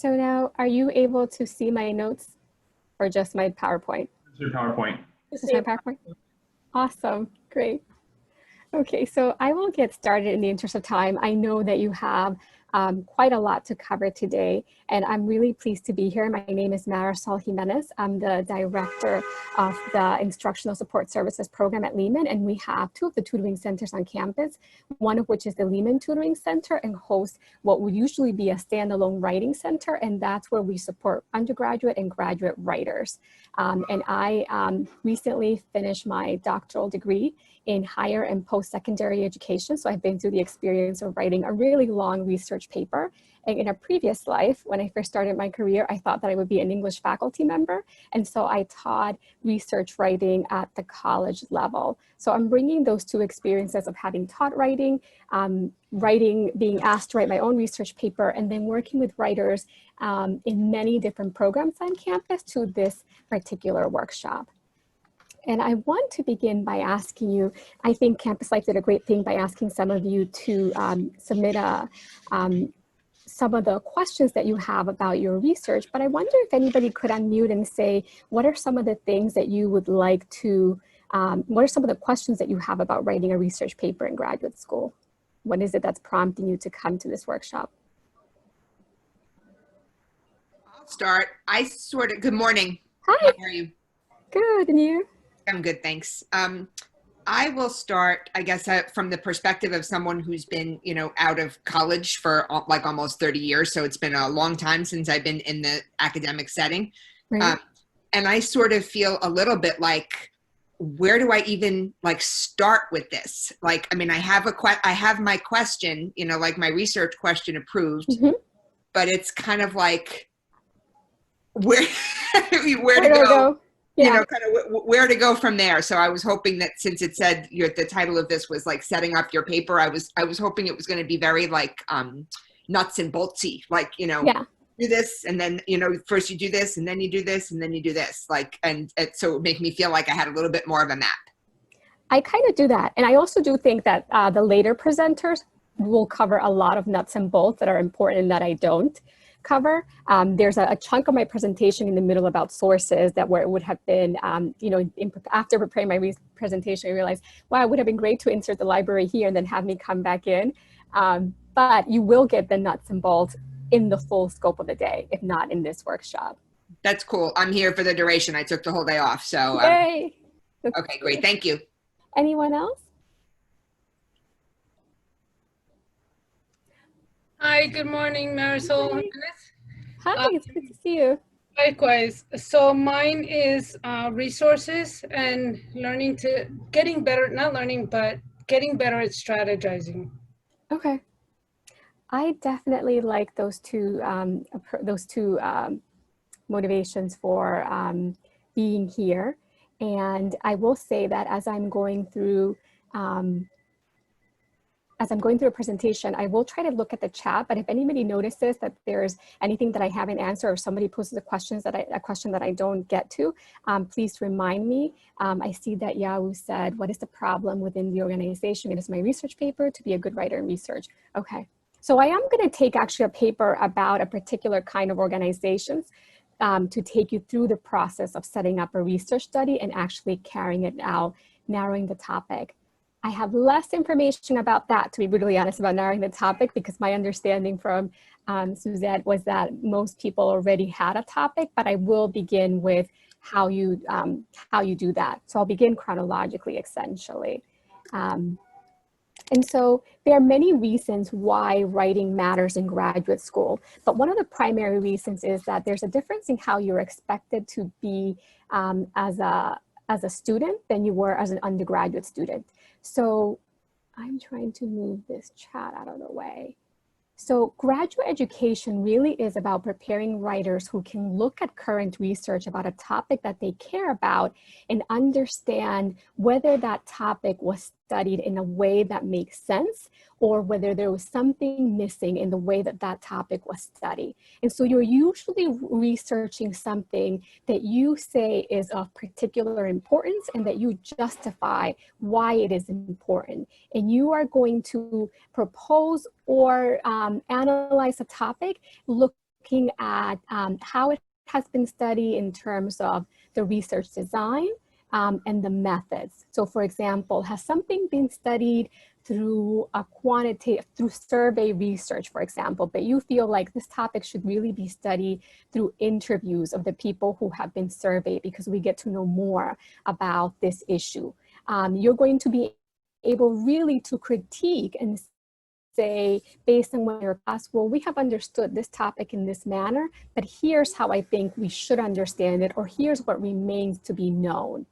So now, are you able to see my notes or just my PowerPoint? It's your PowerPoint. This is my PowerPoint. Awesome, great. Okay, so I will get started in the interest of time. I know that you have quite a lot to cover today, and I'm really pleased to be here. My name is Marisol Jimenez. I'm the director of the Instructional Support Services program at Lehman, and we have two of the tutoring centers on campus, one of which is the Lehman Tutoring Center and hosts what would usually be a standalone writing center, and that's where we support undergraduate and graduate writers. And I recently finished my doctoral degree in higher and post-secondary education. So I've been through the experience of writing a really long research paper. And in a previous life, when I first started my career, I thought that I would be an English faculty member. And so I taught research writing at the college level. So I'm bringing those two experiences of having taught writing, being asked to write my own research paper, and then working with writers in many different programs on campus to this particular workshop. And I want to begin by asking you, I think Campus Life did a great thing by asking some of you to submit some of the questions that you have about your research, but I wonder if anybody could unmute and say, what are some of the things that you would like to, what are some of the questions that you have about writing a research paper in graduate school? What is it that's prompting you to come to this workshop? I'll start. Good morning. Hi. How are you? Good, and you? I'm good, thanks. I will start, I guess, from the perspective of someone who's been, out of college for like almost 30 years. So it's been a long time since I've been in the academic setting. Right. And I sort of feel a little bit like, where do I even start with this? I have my question, like my research question approved, but it's kind of like, where to go? Yeah. Kind of where to go from there. So I was hoping that since it said the title of this was setting up your paper, I was hoping it was going to be very nuts and boltsy, do this and then first you do this and then you do this and then you do this, and so it would make me feel like I had a little bit more of a map. I kind of do that, and I also do think that the later presenters will cover a lot of nuts and bolts that are important that I don't cover. There's a chunk of my presentation in the middle about sources that where it would have been, after preparing my presentation, I realized, wow, it would have been great to insert the library here and then have me come back in. But you will get the nuts and bolts in the full scope of the day, if not in this workshop. That's cool. I'm here for the duration. I took the whole day off. So, Yay. Okay, great. Thank you. Anyone else? Hi, good morning, Marisol. Hi, it's good to see you. Likewise. So mine is resources and getting better at strategizing. Okay. I definitely like those two motivations for being here. And I will say that as I'm going through a presentation, I will try to look at the chat, but if anybody notices that there's anything that I haven't answered or somebody poses a question that I don't get to, please remind me. I see that Yahoo said, what is the problem within the organization? It is my research paper to be a good writer in research. Okay, so I am gonna take actually a paper about a particular kind of organizations to take you through the process of setting up a research study and actually carrying it out, narrowing the topic. I have less information about that, to be brutally honest, about narrowing the topic, because my understanding from Suzette was that most people already had a topic, but I will begin with how you do that. So I'll begin chronologically, essentially. And so there are many reasons why writing matters in graduate school, but one of the primary reasons is that there's a difference in how you're expected to be as a student than you were as an undergraduate student. So I'm trying to move this chat out of the way. So graduate education really is about preparing writers who can look at current research about a topic that they care about and understand whether that topic was studied in a way that makes sense or whether there was something missing in the way that that topic was studied. And so you're usually researching something that you say is of particular importance and that you justify why it is important. And you are going to propose or analyze a topic looking looking at how it has been studied in terms of the research design and the methods. So for example, has something been studied through a through survey research, for example, but you feel like this topic should really be studied through interviews of the people who have been surveyed, because we get to know more about this issue. You're going to be able really to critique and say, based on what you're asked, well, we have understood this topic in this manner, but here's how I think we should understand it, or here's what remains to be known.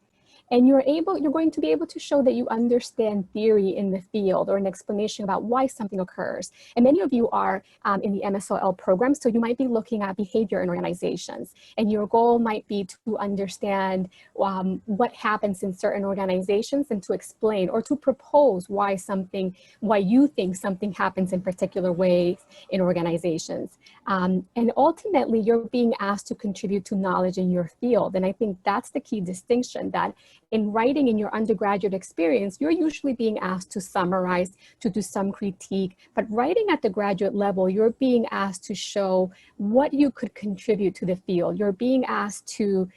And you're going to be able to show that you understand theory in the field, or an explanation about why something occurs. And many of you are in the MSOL program, so you might be looking at behavior in organizations. And your goal might be to understand what happens in certain organizations, and to explain or to propose why you think something happens in particular ways in organizations. And ultimately, you're being asked to contribute to knowledge in your field. And I think that's the key distinction, that in writing in your undergraduate experience, you're usually being asked to summarize, to do some critique, but writing at the graduate level, you're being asked to show what you could contribute to the field. You're being asked to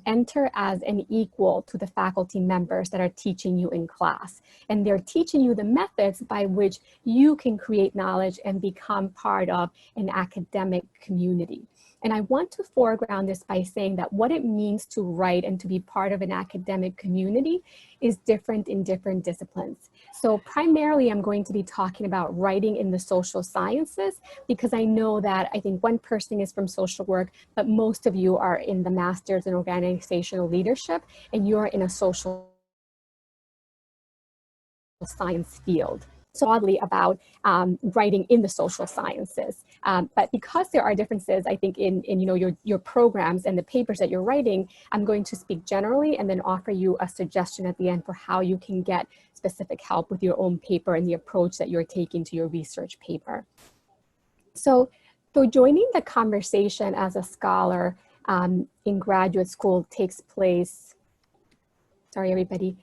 enter as an equal to the faculty members that are teaching you in class. And they're teaching you the methods by which you can create knowledge and become part of an academic community. And I want to foreground this by saying that what it means to write and to be part of an academic community is different in different disciplines. So primarily, I'm going to be talking about writing in the social sciences, because I know that I think one person is from social work, but most of you are in the master's in organizational leadership, and you're in a social science field. So oddly about writing in the social sciences. But because there are differences, I think in your programs and the papers that you're writing, I'm going to speak generally and then offer you a suggestion at the end for how you can get specific help with your own paper and the approach that you're taking to your research paper. So joining the conversation as a scholar in graduate school takes place, sorry everybody,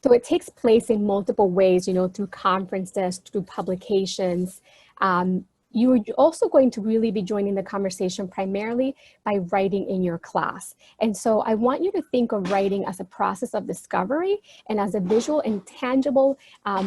so it takes place in multiple ways, through conferences, through publications. You're also going to really be joining the conversation primarily by writing in your class. And so I want you to think of writing as a process of discovery and as a visual and tangible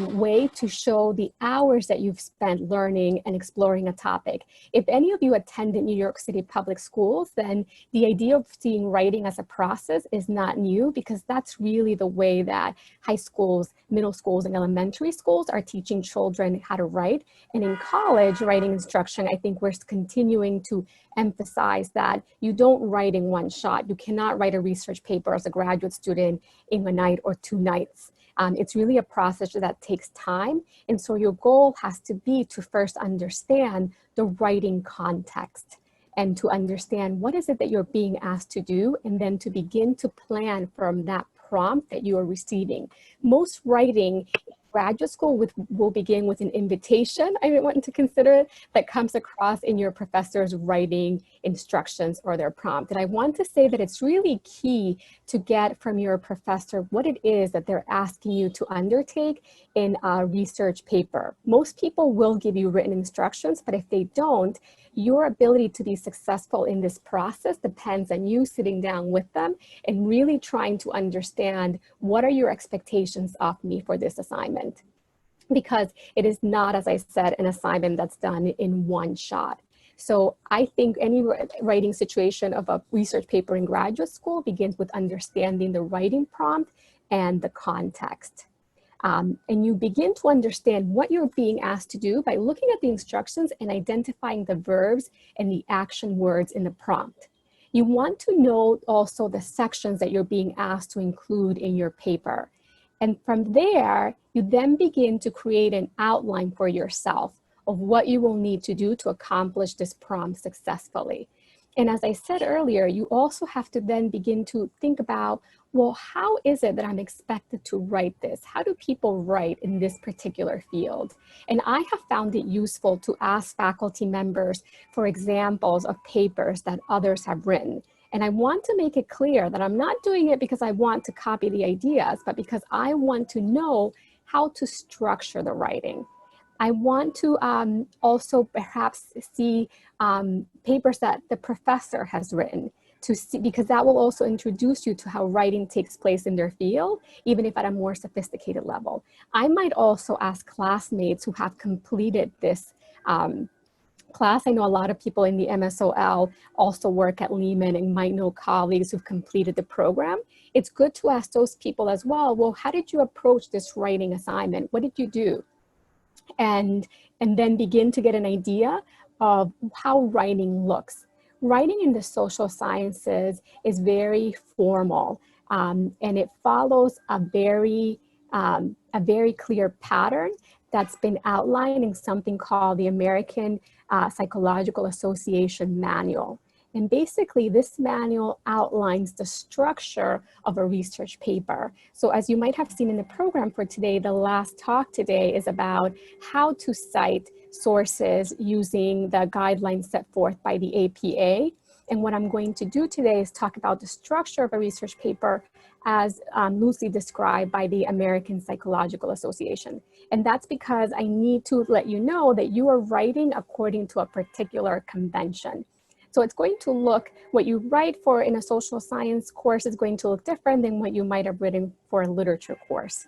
way to show the hours that you've spent learning and exploring a topic. If any of you attended New York City public schools, then the idea of seeing writing as a process is not new, because that's really the way that high schools, middle schools, and elementary schools are teaching children how to write. And in college, writing instruction, I think we're continuing to emphasize that you don't write in one shot. You cannot write a research paper as a graduate student in a night or 2 nights. It's really a process that takes time. And so your goal has to be to first understand the writing context, and to understand what is it that you're being asked to do, and then to begin to plan from that prompt that you are receiving. Most writing graduate school will begin with an invitation, I want to consider it, that comes across in your professor's writing instructions or their prompt. And I want to say that it's really key to get from your professor what it is that they're asking you to undertake in a research paper. Most people will give you written instructions, but if they don't, your ability to be successful in this process depends on you sitting down with them and really trying to understand what are your expectations of me for this assignment. Because it is not, as I said, an assignment that's done in one shot. So I think any writing situation of a research paper in graduate school begins with understanding the writing prompt and the context. And you begin to understand what you're being asked to do by looking at the instructions and identifying the verbs and the action words in the prompt. You want to know also the sections that you're being asked to include in your paper. And from there, you then begin to create an outline for yourself of what you will need to do to accomplish this prompt successfully. And as I said earlier, you also have to then begin to think about, well, how is it that I'm expected to write this? How do people write in this particular field? And I have found it useful to ask faculty members for examples of papers that others have written. And I want to make it clear that I'm not doing it because I want to copy the ideas, but because I want to know how to structure the writing. I want to also perhaps see papers that the professor has written, to see, because that will also introduce you to how writing takes place in their field, even if at a more sophisticated level. I might also ask classmates who have completed this class. I know a lot of people in the MSOL also work at Lehman and might know colleagues who've completed the program. It's good to ask those people as well, well, how did you approach this writing assignment? What did you do? And then begin to get an idea of how writing looks. Writing in the social sciences is very formal, and it follows a very clear pattern that's been outlined in something called the American Psychological Association Manual. And basically, this manual outlines the structure of a research paper. So as you might have seen in the program for today, the last talk today is about how to cite sources using the guidelines set forth by the APA. And what I'm going to do today is talk about the structure of a research paper as loosely described by the American Psychological Association. And that's because I need to let you know that you are writing according to a particular convention. So it's going to look, what you write for in a social science course is going to look different than what you might have written for a literature course.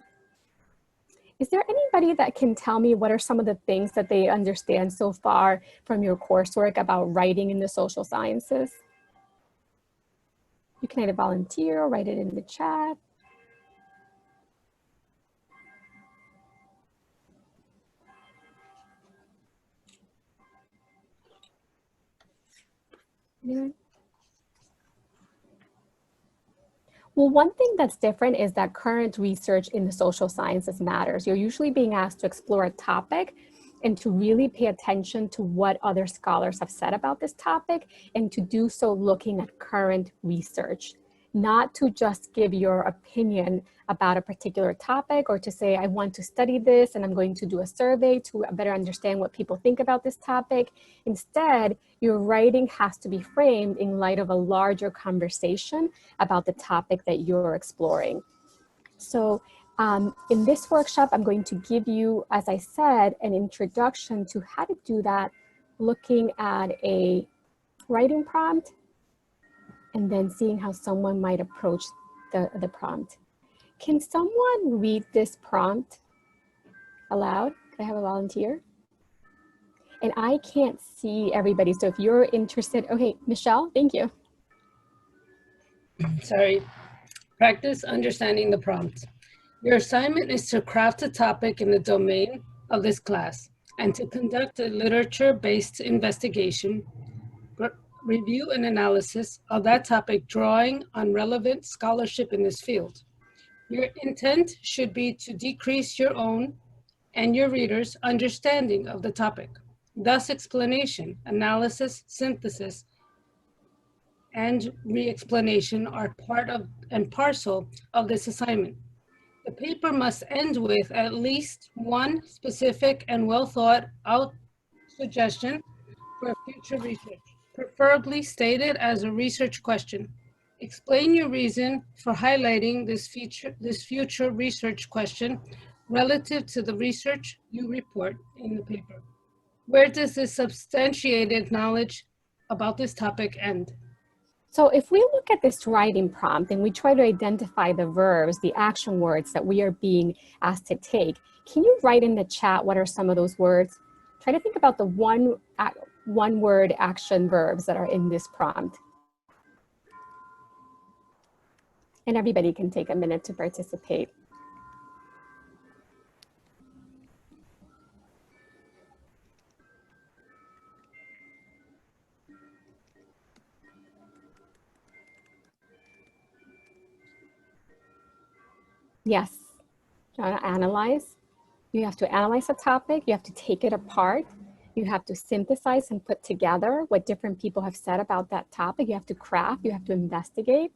Is there anybody that can tell me what are some of the things that they understand so far from your coursework about writing in the social sciences? You can either volunteer or write it in the chat. Anyone? Well, one thing that's different is that current research in the social sciences matters. You're usually being asked to explore a topic and to really pay attention to what other scholars have said about this topic, and to do so looking at current research, not to just give your opinion about a particular topic or to say, I want to study this and I'm going to do a survey to better understand what people think about this topic. Instead, your writing has to be framed in light of a larger conversation about the topic that you're exploring. So in this workshop, I'm going to give you, as I said, an introduction to how to do that, looking at a writing prompt and then seeing how someone might approach the prompt. Can someone read this prompt aloud? Could I have a volunteer? And I can't see everybody, so if you're interested, okay, Michelle, thank you. Sorry. Practice understanding the prompt. Your assignment is to craft a topic in the domain of this class and to conduct a literature-based investigation, review and analysis of that topic, drawing on relevant scholarship in this field. Your intent should be to decrease your own and your readers' understanding of the topic. Thus, explanation, analysis, synthesis, and re-explanation are part of and parcel of this assignment. The paper must end with at least one specific and well thought out suggestion for future research, preferably stated as a research question. Explain your reason for highlighting this future research question relative to the research you report in the paper. Where does this substantiated knowledge about this topic end? So if we look at this writing prompt and we try to identify the verbs, the action words that we are being asked to take, can you write in the chat what are some of those words? Try to think about the one word action verbs that are in this prompt. And everybody can take a minute to participate. Yes, you want to analyze. You have to analyze a topic, you have to take it apart, you have to synthesize and put together what different people have said about that topic, you have to craft, you have to investigate,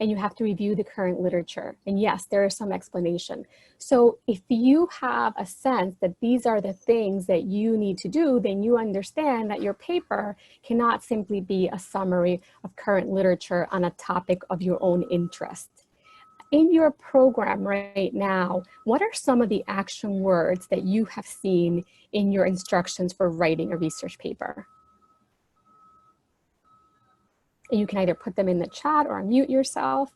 and you have to review the current literature. And yes, there is some explanation. So if you have a sense that these are the things that you need to do, then you understand that your paper cannot simply be a summary of current literature on a topic of your own interest. in your program right now, what are some of the action words that you have seen in your instructions for writing a research paper? And you can either put them in the chat or unmute yourself.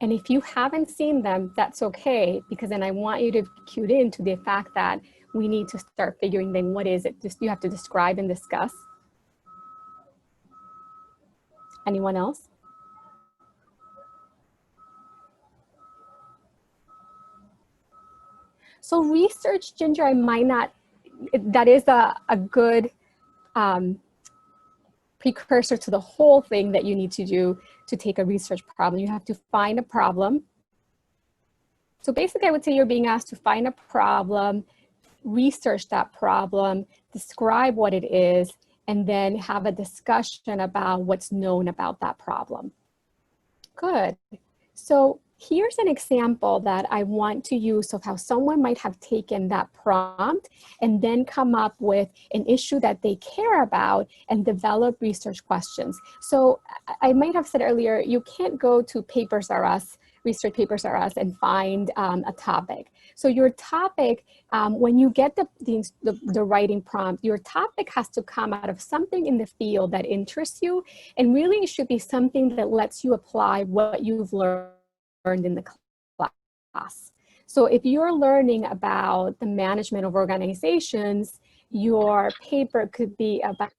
And if you haven't seen them, that's okay, because then I want you to be cued into the fact that we need to start figuring then what is it? Just you have to describe and discuss. Anyone else? So research, Ginger, I might not, that is a good precursor to the whole thing that you need to do to take a research problem. You have to find a problem. So basically I would say you're being asked to find a problem, research that problem, describe what it is, and then have a discussion about what's known about that problem. Good. So here's an example that I want to use of how someone might have taken that prompt and then come up with an issue that they care about and develop research questions. So I might have said earlier, you can't go to Papers R Us, Research Papers R Us, and find a topic. So your topic, when you get the writing prompt, your topic has to come out of something in the field that interests you, and really it should be something that lets you apply what you've learned in the class. So if you're learning about the management of organizations, your paper could be about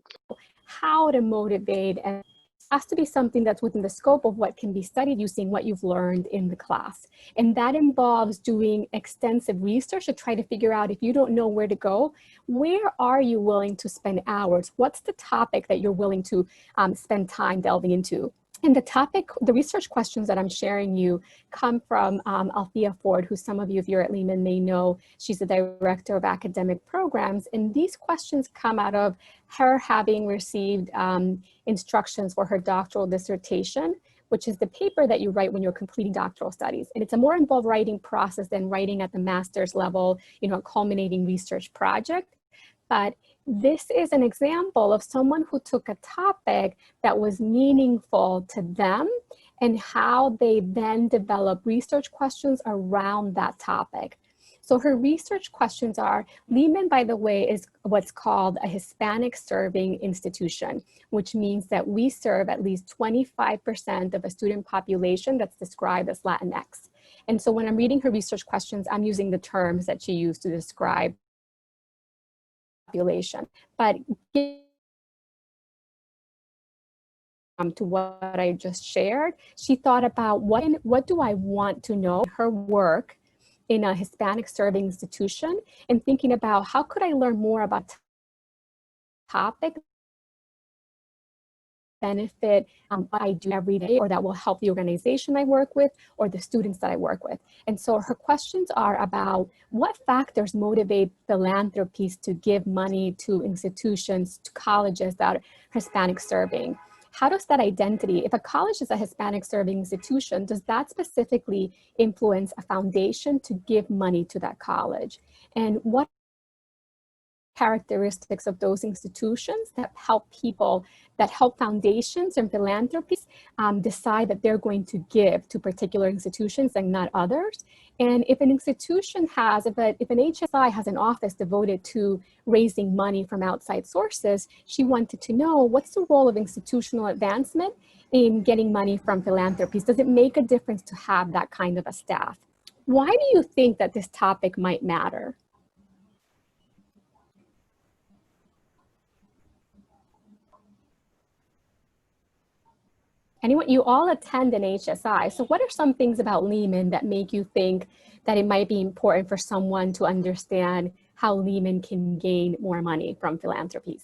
how to motivate, and it has to be something that's within the scope of what can be studied using what you've learned in the class. And that involves doing extensive research to try to figure out, if you don't know where to go, where are you willing to spend hours? What's the topic that you're willing to spend time delving into? And the research questions that I'm sharing you come from Althea Ford, who some of you, if you're at Lehman, may know. She's the director of academic programs. And these questions come out of her having received instructions for her doctoral dissertation, which is the paper that you write when you're completing doctoral studies. And it's a more involved writing process than writing at the master's level, a culminating research project. But this is an example of someone who took a topic that was meaningful to them and how they then develop research questions around that topic. So her research questions are, Lehman, by the way, is what's called a Hispanic serving institution, which means that we serve at least 25% of a student population that's described as Latinx. And so when I'm reading her research questions, I'm using the terms that she used to describe population. But to what I just shared, she thought about what do I want to know in her work in a Hispanic serving institution, and thinking about how could I learn more about topic benefit what I do every day, or that will help the organization I work with or the students that I work with. And so her questions are about what factors motivate philanthropies to give money to institutions, to colleges that are Hispanic serving. How does that identity, if a college is a Hispanic serving institution, does that specifically influence a foundation to give money to that college? And what characteristics of those institutions that help people, that help foundations and philanthropies decide that they're going to give to particular institutions and not others? And if an institution has, if an HSI has an office devoted to raising money from outside sources, she wanted to know, what's the role of institutional advancement in getting money from philanthropies? Does it make a difference to have that kind of a staff? Why do you think that this topic might matter? Anyone, you all attend an HSI. So what are some things about Lehman that make you think that it might be important for someone to understand how Lehman can gain more money from philanthropies?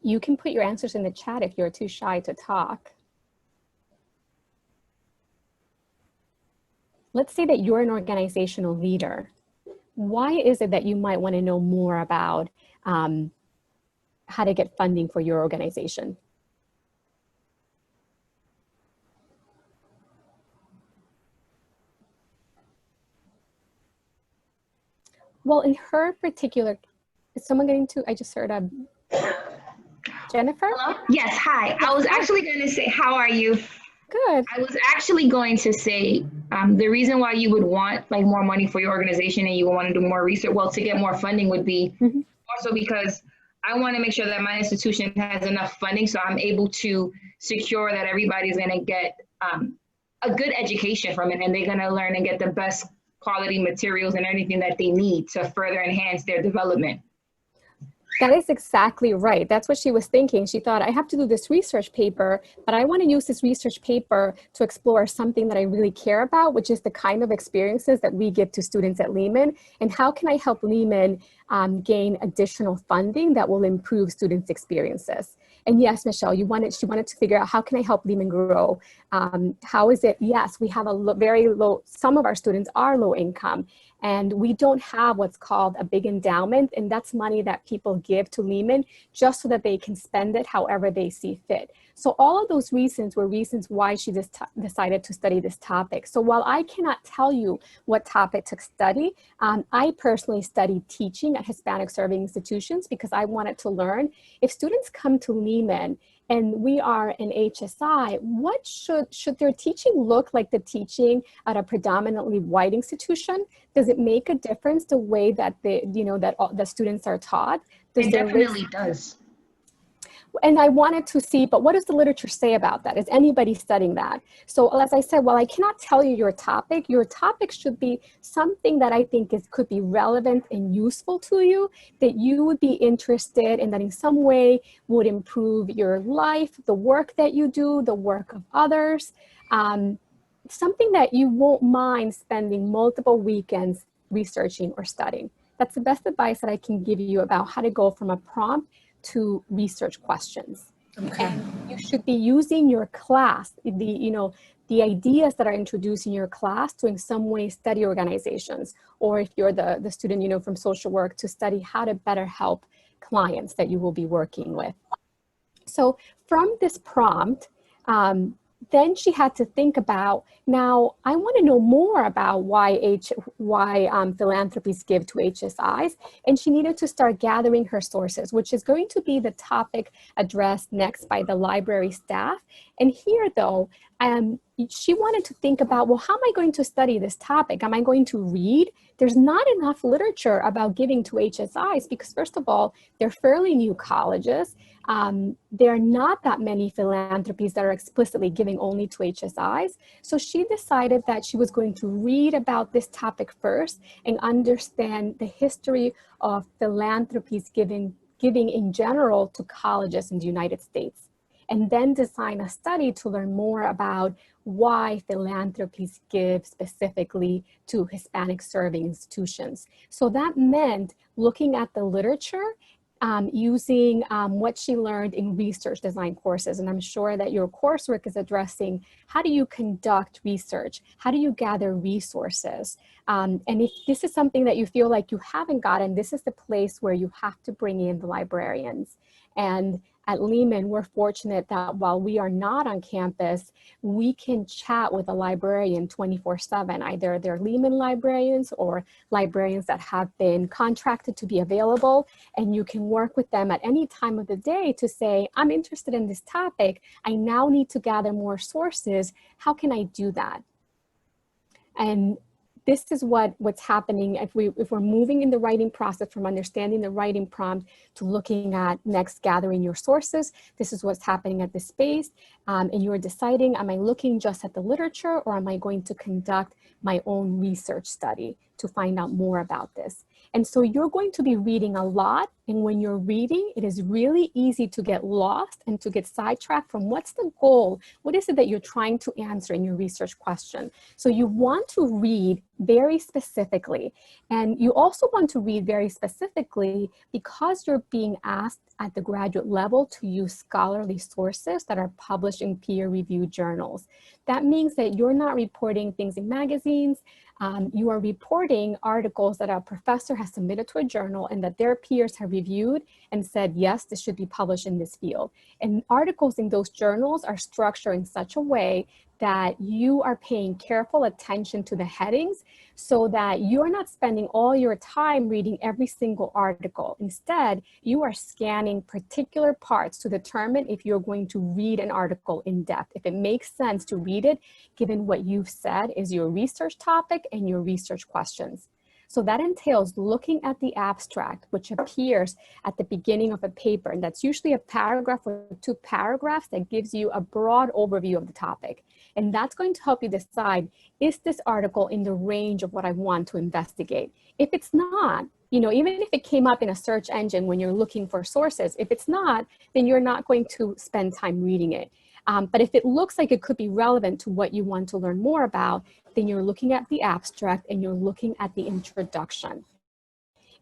You can put your answers in the chat if you're too shy to talk. Let's say that you're an organizational leader. Why is it that you might want to know more about how to get funding for your organization? Well, in her particular, is someone getting to, I just heard Jennifer? Hello? Yes, hi. I was actually going to say, how are you? Good. I was actually going to say, the reason why you would want like more money for your organization and you would want to do more research, well, to get more funding would be also because I want to make sure that my institution has enough funding so I'm able to secure that everybody's going to get a good education from it and they're going to learn and get the best quality materials and everything that they need to further enhance their development. That is exactly right. That's what she was thinking. She thought, I have to do this research paper, but I want to use this research paper to explore something that I really care about, which is the kind of experiences that we give to students at Lehman. And how can I help Lehman gain additional funding that will improve students' experiences? And yes, Michelle, she wanted to figure out, how can I help Lehman grow? How is it? Yes, we have a very low, some of our students are low income. And we don't have what's called a big endowment, and that's money that people give to Lehman just so that they can spend it however they see fit. So all of those reasons were reasons why she just decided to study this topic. So while I cannot tell you what topic to study, I personally studied teaching at Hispanic serving institutions because I wanted to learn. If students come to Lehman and we are an HSI, what should their teaching look like the teaching at a predominantly white institution? Does it make a difference the way that the students are taught? It definitely does. And I wanted to see, but what does the literature say about that? Is anybody studying that? So as I said, while I cannot tell you your topic should be something that I think could be relevant and useful to you, that you would be interested in, that in some way would improve your life, the work that you do, the work of others, something that you won't mind spending multiple weekends researching or studying. That's the best advice that I can give you about how to go from a prompt to research questions. Okay. And you should be using your class, the ideas that are introduced in your class to in some way study organizations, or if you're the student, from social work, to study how to better help clients that you will be working with. So from this prompt, then she had to think about, now I want to know more about why philanthropies give to HSIs, and she needed to start gathering her sources, which is going to be the topic addressed next by the library staff. And here, though, she wanted to think about, well, how am I going to study this topic? Am I going to read? There's not enough literature about giving to HSIs because, first of all, they're fairly new colleges. There are not that many philanthropies that are explicitly giving only to HSIs. So she decided that she was going to read about this topic first and understand the history of philanthropies giving in general to colleges in the United States, and then design a study to learn more about why philanthropies give specifically to Hispanic serving institutions. So that meant looking at the literature, using what she learned in research design courses. And I'm sure that your coursework is addressing, how do you conduct research? How do you gather resources? And if this is something that you feel like you haven't gotten, this is the place where you have to bring in the librarians. And at Lehman, we're fortunate that while we are not on campus, we can chat with a librarian 24/7. Either they're Lehman librarians or librarians that have been contracted to be available, and you can work with them at any time of the day to say, I'm interested in this topic. I now need to gather more sources. How can I do that? And this is what's happening if we're moving in the writing process from understanding the writing prompt to looking at next gathering your sources. This is what's happening at this space. And you're deciding, am I looking just at the literature or am I going to conduct my own research study to find out more about this? And so you're going to be reading a lot. And when you're reading, it is really easy to get lost and to get sidetracked from what's the goal? What is it that you're trying to answer in your research question? So you want to read very specifically. And you also want to read very specifically because you're being asked at the graduate level to use scholarly sources that are published in peer-reviewed journals. That means that you're not reporting things in magazines. You are reporting articles that a professor has submitted to a journal and that their peers have reviewed and said, yes, this should be published in this field. And articles in those journals are structured in such a way that you are paying careful attention to the headings so that you're not spending all your time reading every single article. Instead, you are scanning particular parts to determine if you're going to read an article in depth, if it makes sense to read it, given what you've said is your research topic and your research questions. So that entails looking at the abstract, which appears at the beginning of a paper. And that's usually a paragraph or 2 paragraphs that gives you a broad overview of the topic. And that's going to help you decide, is this article in the range of what I want to investigate? If it's not, you know, even if it came up in a search engine when you're looking for sources, if it's not, then you're not going to spend time reading it. But if it looks like it could be relevant to what you want to learn more about, then you're looking at the abstract and you're looking at the introduction.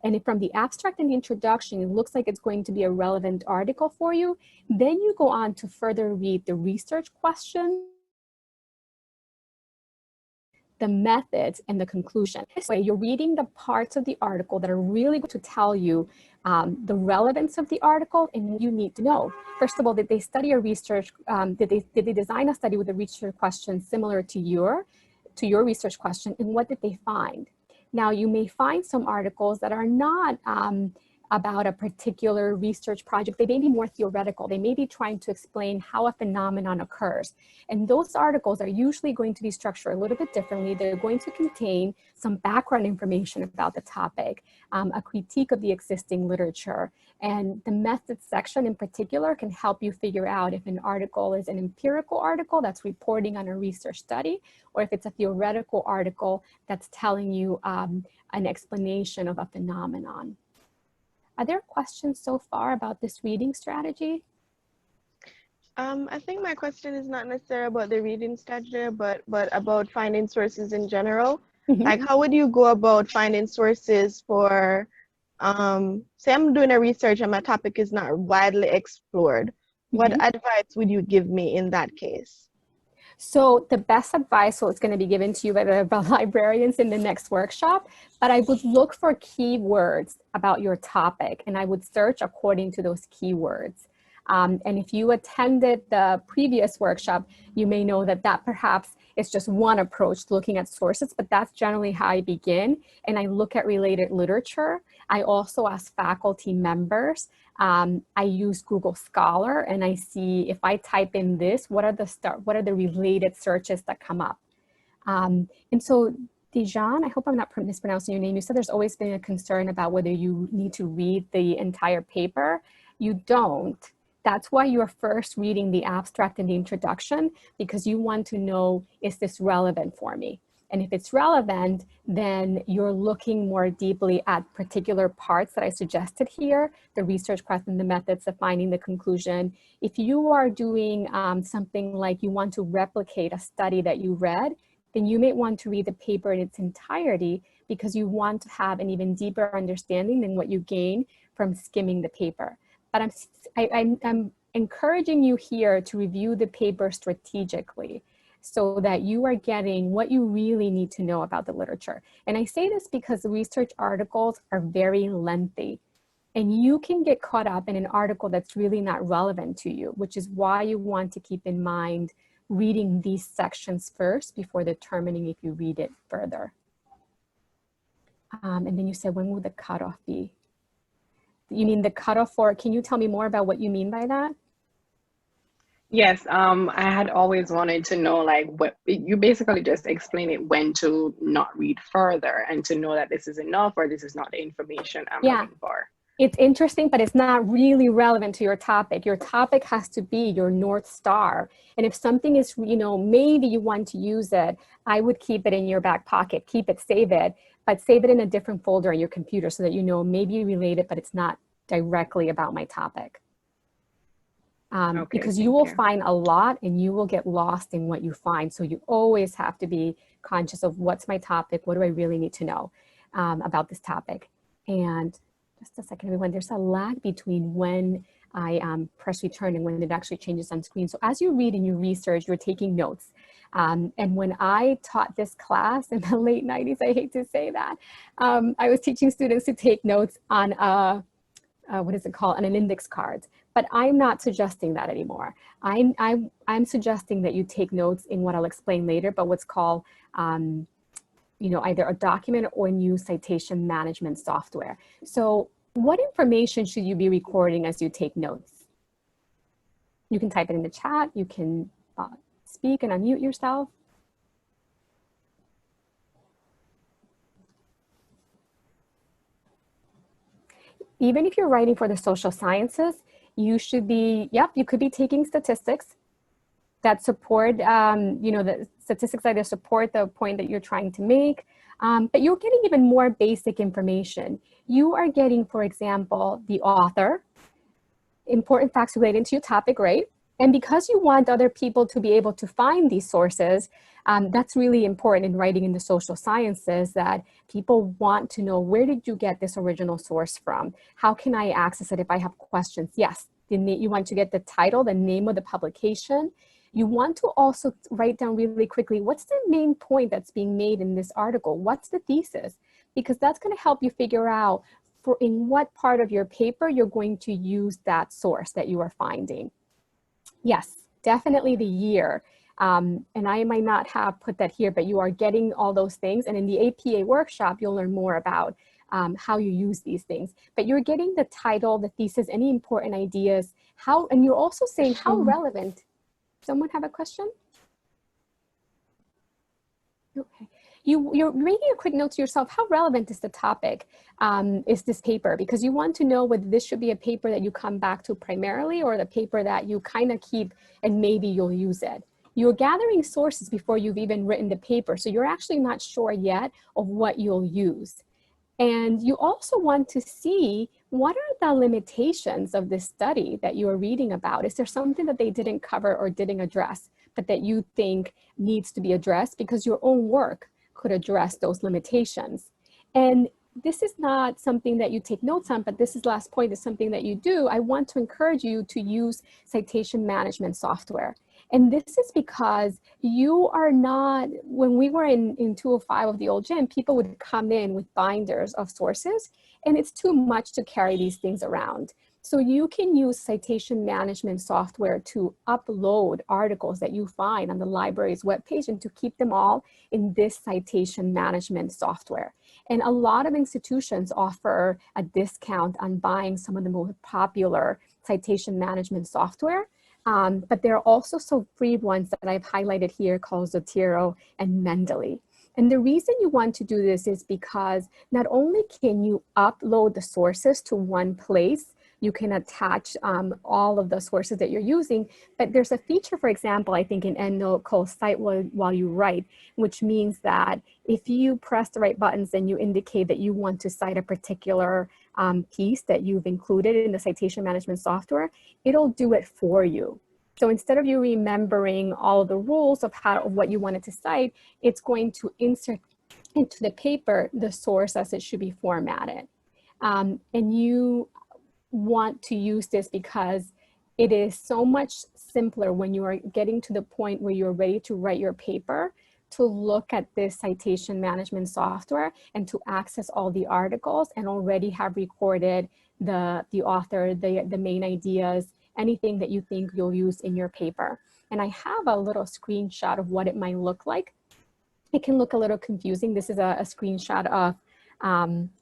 And if from the abstract and the introduction, it looks like it's going to be a relevant article for you, then you go on to further read the research questions, the methods, and the conclusion. This way, you're reading the parts of the article that are really going to tell you the relevance of the article and what you need to know. First of all, did they study a research, did they design a study with a research question similar to your research question, and what did they find? Now, you may find some articles that are not about a particular research project. They may be more theoretical. They may be trying to explain how a phenomenon occurs. And those articles are usually going to be structured a little bit differently. They're going to contain some background information about the topic, a critique of the existing literature. And the methods section in particular can help you figure out if an article is an empirical article that's reporting on a research study, or if it's a theoretical article that's telling you an explanation of a phenomenon. Are there questions so far about this reading strategy? I think my question is not necessarily about the reading strategy, but about finding sources in general. Mm-hmm. Like, how would you go about finding sources for, say I'm doing a research and my topic is not widely explored. Mm-hmm. What advice would you give me in that case? So the best advice is going to be given to you by the librarians in the next workshop, but I would look for keywords about your topic and I would search according to those keywords. And if you attended the previous workshop, you may know that perhaps is just one approach looking at sources, but that's generally how I begin. And I look at related literature. I also ask faculty members. I use Google Scholar and I see if I type in this, what are the related searches that come up? And so Dijon, I hope I'm not mispronouncing your name. You said there's always been a concern about whether you need to read the entire paper. You don't. That's why you're first reading the abstract and the introduction, because you want to know, is this relevant for me? And if it's relevant, then you're looking more deeply at particular parts that I suggested here, the research question, the methods, the finding, the conclusion. If you are doing something like you want to replicate a study that you read, then you may want to read the paper in its entirety because you want to have an even deeper understanding than what you gain from skimming the paper. But I'm encouraging you here to review the paper strategically so that you are getting what you really need to know about the literature. And I say this because the research articles are very lengthy and you can get caught up in an article that's really not relevant to you, which is why you want to keep in mind reading these sections first before determining if you read it further. And then you said, when will the cutoff be? You mean the cutoff for, can you tell me more about what you mean by that? Yes, I had always wanted to know, like, what you basically just explain it, when to not read further and to know that this is enough or this is not the information I'm looking for. It's interesting, but it's not really relevant to your topic. Your topic has to be your North Star. And if something is, you know, maybe you want to use it, I would keep it in your back pocket, keep it, save it, but save it in a different folder on your computer so that you know maybe related, but it's not directly about my topic. Because you will find a lot and you will get lost in what you find. So you always have to be conscious of what's my topic, what do I really need to know about this topic. And just a second, everyone, there's a lag between when I press return and when it actually changes on screen. So as you read and you research, you're taking notes. And when I taught this class in the late 90s, I hate to say that, I was teaching students to take notes on what is it called, an index card. But I'm not suggesting that anymore. I'm suggesting that you take notes in what I'll explain later, but what's called either a document or new citation management software. So what information should you be recording as you take notes? You can type it in the chat. You can speak and unmute yourself. Even if you're writing for the social sciences, you should be, you could be taking statistics that support, the statistics either support the point that you're trying to make, but you're getting even more basic information. You are getting, for example, the author, important facts related to your topic, right? And because you want other people to be able to find these sources, that's really important in writing in the social sciences, that people want to know, where did you get this original source from? How can I access it if I have questions? Yes, you want to get the title, the name of the publication. You want to also write down really quickly, what's the main point that's being made in this article? What's the thesis? Because that's going to help you figure out in what part of your paper you're going to use that source that you are finding. Yes, definitely the year. And I might not have put that here, but you are getting all those things. And in the APA workshop, you'll learn more about how you use these things. But you're getting the title, the thesis, any important ideas, and you're also saying how relevant. Someone have a question? Okay. You're making a quick note to yourself, how relevant is the topic, is this paper? Because you want to know whether this should be a paper that you come back to primarily, or the paper that you kind of keep and maybe you'll use it. You're gathering sources before you've even written the paper, so you're actually not sure yet of what you'll use. And you also want to see, what are the limitations of this study that you are reading about? Is there something that they didn't cover or didn't address, but that you think needs to be addressed, because your own work could address those limitations? And this is not something that you take notes on, but this is last point, is something that you do. I want to encourage you to use citation management software. And this is because you are not, when we were in 205 of the old gym, people would come in with binders of sources, and it's too much to carry these things around. So you can use citation management software to upload articles that you find on the library's webpage, and to keep them all in this citation management software. And a lot of institutions offer a discount on buying some of the most popular citation management software. But there are also some free ones that I've highlighted here called Zotero and Mendeley. And the reason you want to do this is because not only can you upload the sources to one place, you can attach all of the sources that you're using, but there's a feature, for example, I think in EndNote called Cite While You Write, which means that if you press the right buttons and you indicate that you want to cite a particular piece that you've included in the citation management software, it'll do it for you. So instead of you remembering all of the rules of what you wanted to cite, it's going to insert into the paper the source as it should be formatted. And you want to use this because it is so much simpler when you are getting to the point where you're ready to write your paper, to look at this citation management software and to access all the articles and already have recorded the author, the main ideas, anything that you think you'll use in your paper. And I have a little screenshot of what it might look like. It can look a little confusing. This is a screenshot of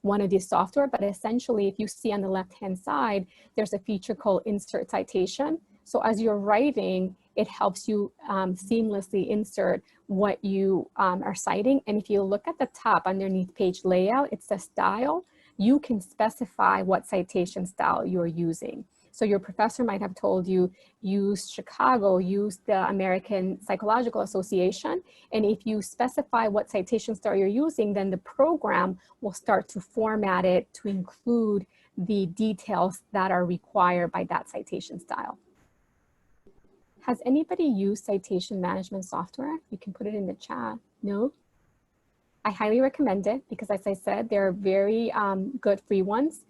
one of these software, but essentially if you see on the left-hand side, there's a feature called Insert Citation. So as you're writing, it helps you seamlessly insert what you are citing. And if you look at the top underneath page layout, it says style. You can specify what citation style you're using. So your professor might have told you, use Chicago, use the American Psychological Association. And if you specify what citation style you're using, then the program will start to format it to include the details that are required by that citation style. Has anybody used citation management software? You can put it in the chat. No? I highly recommend it because, as I said, there are very good free ones.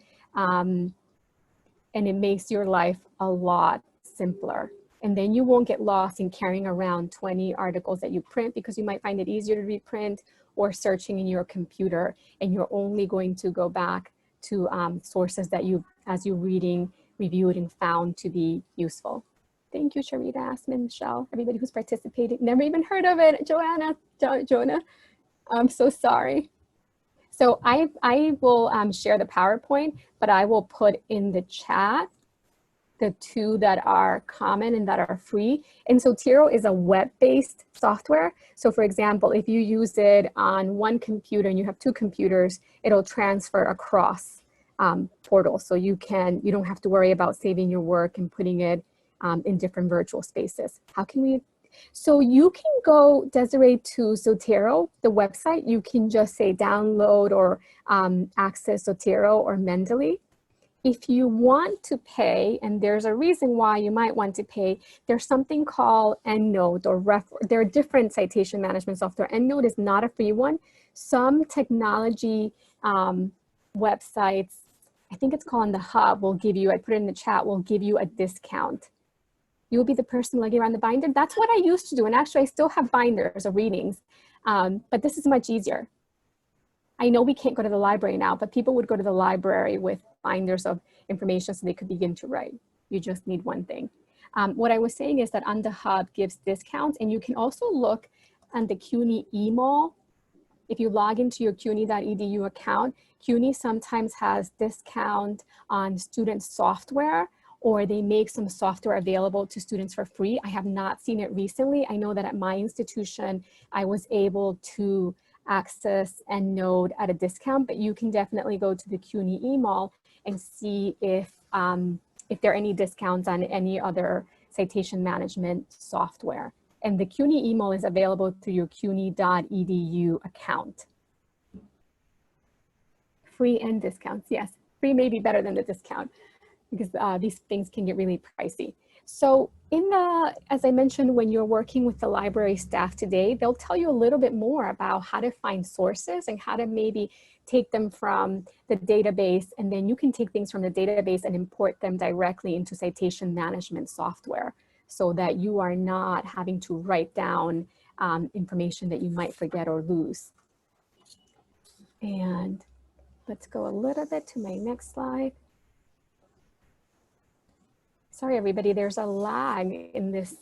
And it makes your life a lot simpler. And then you won't get lost in carrying around 20 articles that you print, because you might find it easier to reprint, or searching in your computer, and you're only going to go back to sources that you've as you reviewed and found to be useful. Thank you, Sharita, Asmin, Michelle, everybody who's participating. Never even heard of it, Jonah. I'm so sorry. So I will share the PowerPoint, but I will put in the chat the two that are common and that are free. And Zotero is a web-based software. So for example, if you use it on one computer and you have two computers, it'll transfer across portals. So you don't have to worry about saving your work and putting it in different virtual spaces. How can we? So you can go, Desiree, to Zotero, the website. You can just say download or access Zotero or Mendeley. If you want to pay, and there's a reason why you might want to pay, there's something called EndNote or there are different citation management software. EndNote is not a free one. Some technology websites, I think it's called On the Hub, will give you, I put it in the chat, will give you a discount. You'll be the person lugging around the binder. That's what I used to do. And actually I still have binders of readings, but this is much easier. I know we can't go to the library now, but people would go to the library with binders of information so they could begin to write. You just need one thing. What I was saying is that On the Hub gives discounts, and you can also look on the CUNY eMall. If you log into your cuny.edu account, CUNY sometimes has discount on student software, or they make some software available to students for free. I have not seen it recently. I know that at my institution, I was able to access EndNote at a discount, but you can definitely go to the CUNY eMall and see if there are any discounts on any other citation management software. And the CUNY eMall is available through your cuny.edu account. Free and discounts, yes. Free may be better than the discount because these things can get really pricey. So as I mentioned, when you're working with the library staff today, they'll tell you a little bit more about how to find sources and how to maybe take them from the database, and then you can take things from the database and import them directly into citation management software so that you are not having to write down information that you might forget or lose. And let's go a little bit to my next slide. Sorry, everybody, there's a lag in this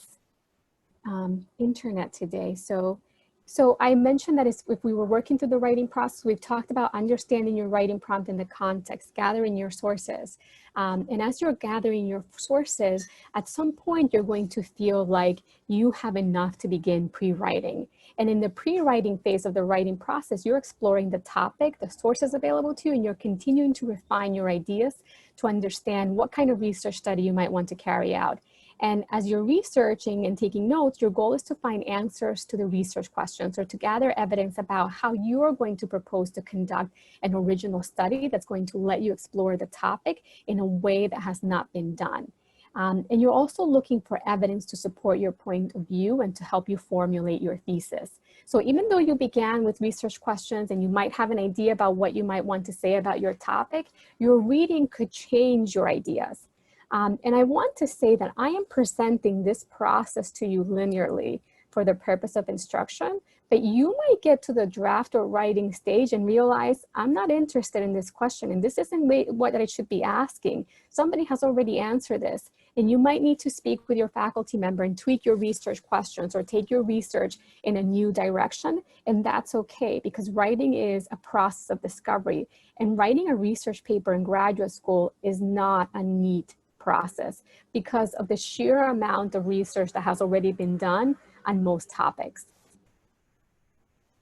internet today. So I mentioned that if we were working through the writing process, we've talked about understanding your writing prompt in the context, gathering your sources. And as you're gathering your sources, at some point you're going to feel like you have enough to begin pre-writing. And in the pre-writing phase of the writing process, you're exploring the topic, the sources available to you, and you're continuing to refine your ideas to understand what kind of research study you might want to carry out. And as you're researching and taking notes, your goal is to find answers to the research questions or to gather evidence about how you're going to propose to conduct an original study that's going to let you explore the topic in a way that has not been done. And you're also looking for evidence to support your point of view and to help you formulate your thesis. So even though you began with research questions and you might have an idea about what you might want to say about your topic, your reading could change your ideas. And I want to say that I am presenting this process to you linearly for the purpose of instruction, but you might get to the draft or writing stage and realize, I'm not interested in this question, and this isn't what I should be asking. Somebody has already answered this, and you might need to speak with your faculty member and tweak your research questions or take your research in a new direction, and that's okay, because writing is a process of discovery, and writing a research paper in graduate school is not a neat process because of the sheer amount of research that has already been done on most topics.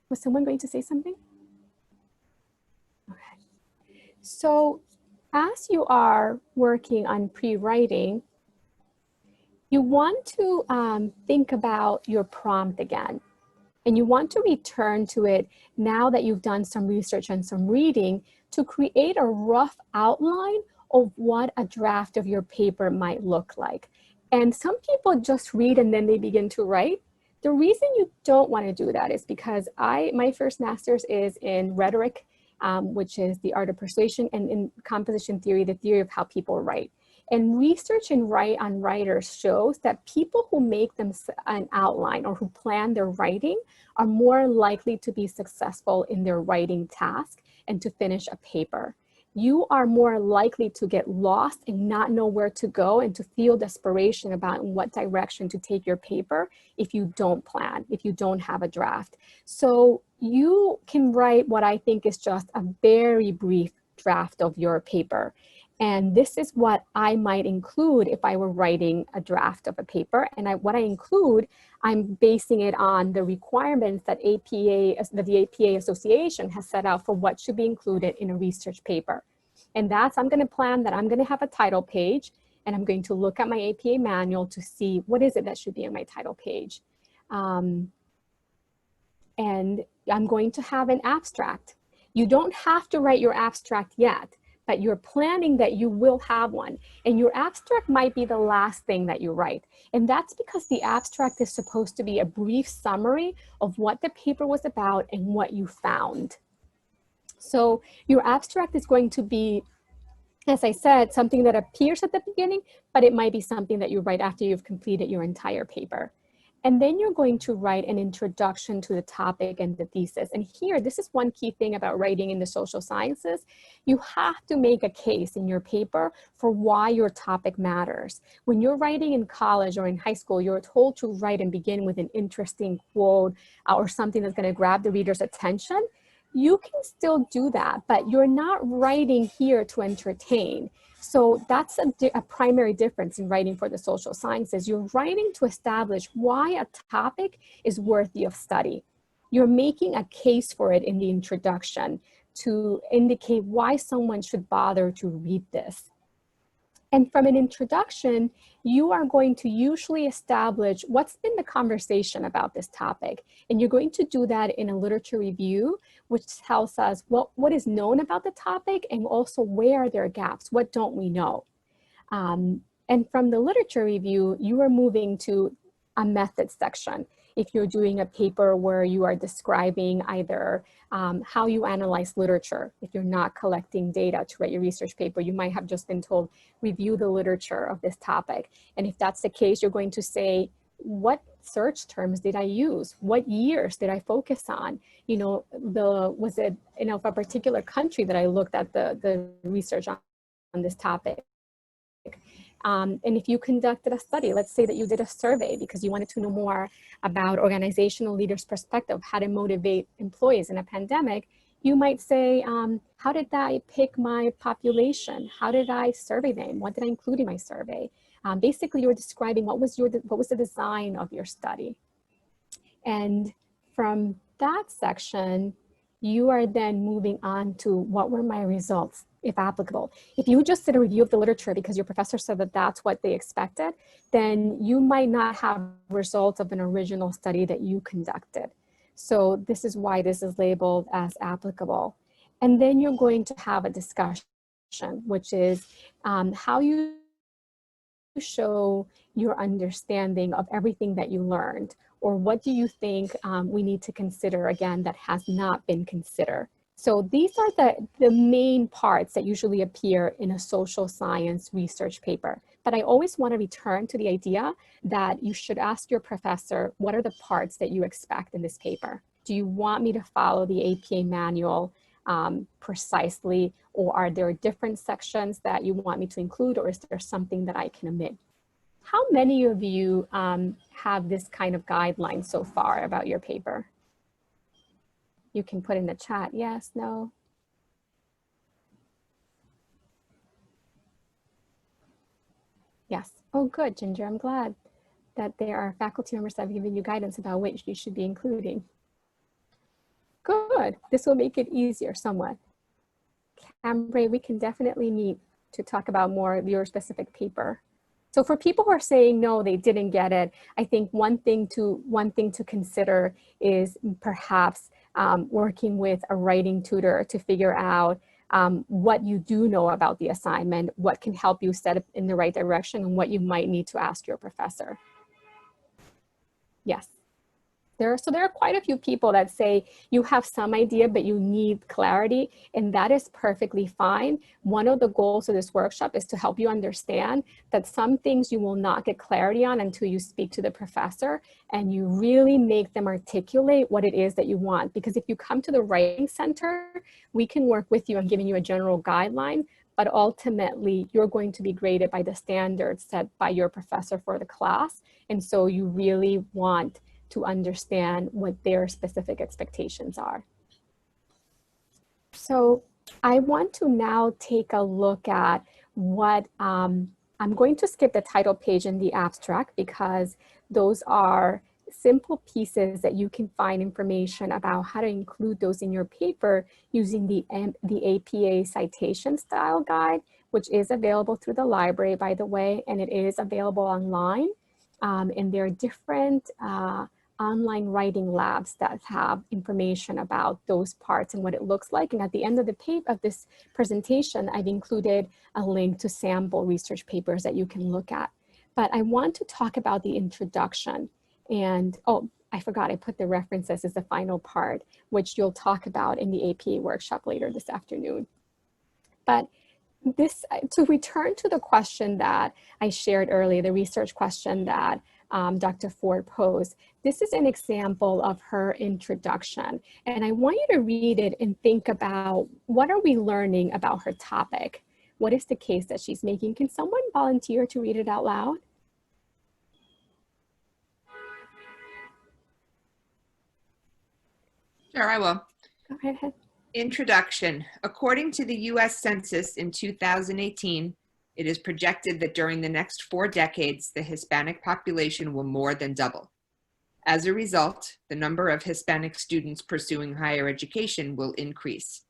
Was someone going to say something? Okay. So as you are working on pre-writing, you want to think about your prompt again. And you want to return to it now that you've done some research and some reading to create a rough outline of what a draft of your paper might look like. And some people just read and then they begin to write. The reason you don't want to do that is because my first master's is in rhetoric, which is the art of persuasion, and in composition theory, the theory of how people write. And research on writers shows that people who make them an outline or who plan their writing are more likely to be successful in their writing task and to finish a paper. you are more likely to get lost and not know where to go and to feel desperation about in what direction to take your paper if you don't plan, if you don't have a draft. So you can write what I think is just a very brief draft of your paper. And this is what I might include if I were writing a draft of a paper. And what I include, I'm basing it on the requirements that the APA Association has set out for what should be included in a research paper. And that's, I'm going to plan that I'm going to have a title page, and I'm going to look at my APA manual to see what is it that should be on my title page. And I'm going to have an abstract. You don't have to write your abstract yet, but you're planning that you will have one. And your abstract might be the last thing that you write. And that's because the abstract is supposed to be a brief summary of what the paper was about and what you found. So your abstract is going to be, as I said, something that appears at the beginning, but it might be something that you write after you've completed your entire paper. And then you're going to write an introduction to the topic and the thesis. And here, this is one key thing about writing in the social sciences. You have to make a case in your paper for why your topic matters. When you're writing in college or in high school, you're told to write and begin with an interesting quote or something that's going to grab the reader's attention. You can still do that, but you're not writing here to entertain. So that's a primary difference in writing for the social sciences. You're writing to establish why a topic is worthy of study. You're making a case for it in the introduction to indicate why someone should bother to read this. And from an introduction, you are going to usually establish what's been the conversation about this topic. And you're going to do that in a literature review, which tells us what is known about the topic and also where are there gaps, what don't we know. And from the literature review, you are moving to a method section. If you're doing a paper where you are describing either how you analyze literature, if you're not collecting data to write your research paper, you might have just been told, review the literature of this topic. And if that's the case, you're going to say, what search terms did I use? What years did I focus on? You know, was it, you know, a particular country that I looked at the research on this topic? And if you conducted a study, let's say that you did a survey because you wanted to know more about organizational leaders' perspective, how to motivate employees in a pandemic, you might say, how did I pick my population? How did I survey them? What did I include in my survey? Basically, you're describing what was the design of your study. And from that section, you are then moving on to what were my results, if applicable. If you just did a review of the literature because your professor said that that's what they expected, then you might not have results of an original study that you conducted. So this is why this is labeled as applicable. And then you're going to have a discussion, which is how you show your understanding of everything that you learned, or what do you think we need to consider again that has not been considered. So these are the main parts that usually appear in a social science research paper. But I always want to return to the idea that you should ask your professor, what are the parts that you expect in this paper? Do you want me to follow the APA manual precisely, or are there different sections that you want me to include, or is there something that I can omit? How many of you have this kind of guideline so far about your paper? You can put in the chat, yes, no. Yes, oh good, Ginger, I'm glad that there are faculty members that have given you guidance about which you should be including. Good, this will make it easier somewhat. Cambray, we can definitely meet to talk about more of your specific paper. So for people who are saying no, they didn't get it, I think one thing to consider is perhaps working with a writing tutor to figure out what you do know about the assignment, what can help you set it in the right direction, and what you might need to ask your professor. Yes, There are quite a few people that say you have some idea, but you need clarity, and that is perfectly fine. One of the goals of this workshop is to help you understand that some things you will not get clarity on until you speak to the professor and you really make them articulate what it is that you want. Because if you come to the writing center, we can work with you on giving you a general guideline, but ultimately you're going to be graded by the standards set by your professor for the class. And so you really want to understand what their specific expectations are. So I want to now take a look at what, I'm going to skip the title page in the abstract because those are simple pieces that you can find information about how to include those in your paper using the APA citation style guide, which is available through the library, by the way, and it is available online. And there are different online writing labs that have information about those parts and what it looks like. And at the end of this presentation, I've included a link to sample research papers that you can look at. But I want to talk about the introduction. And oh, I forgot, I put the references as the final part, which you'll talk about in the APA workshop later this afternoon. But this, to return to the question that I shared earlier, the research question that Dr. Ford posed, this is an example of her introduction. And I want you to read it and think about what are we learning about her topic? What is the case that she's making? Can someone volunteer to read it out loud? Sure, I will. Go ahead. Introduction. According to the U.S. Census in 2018, it is projected that during the next 4 decades, the Hispanic population will more than double. As a result, the number of Hispanic students pursuing higher education will increase.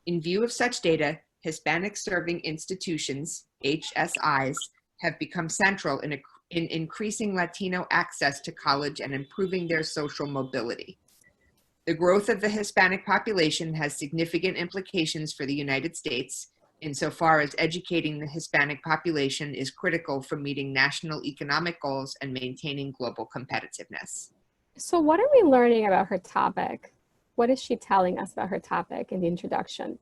In view of such data, Hispanic serving institutions, HSIs, have become central in increasing Latino access to college and improving their social mobility. The growth of the Hispanic population has significant implications for the United States, insofar as educating the Hispanic population is critical for meeting national economic goals and maintaining global competitiveness. So what are we learning about her topic? What is she telling us about her topic in the introduction?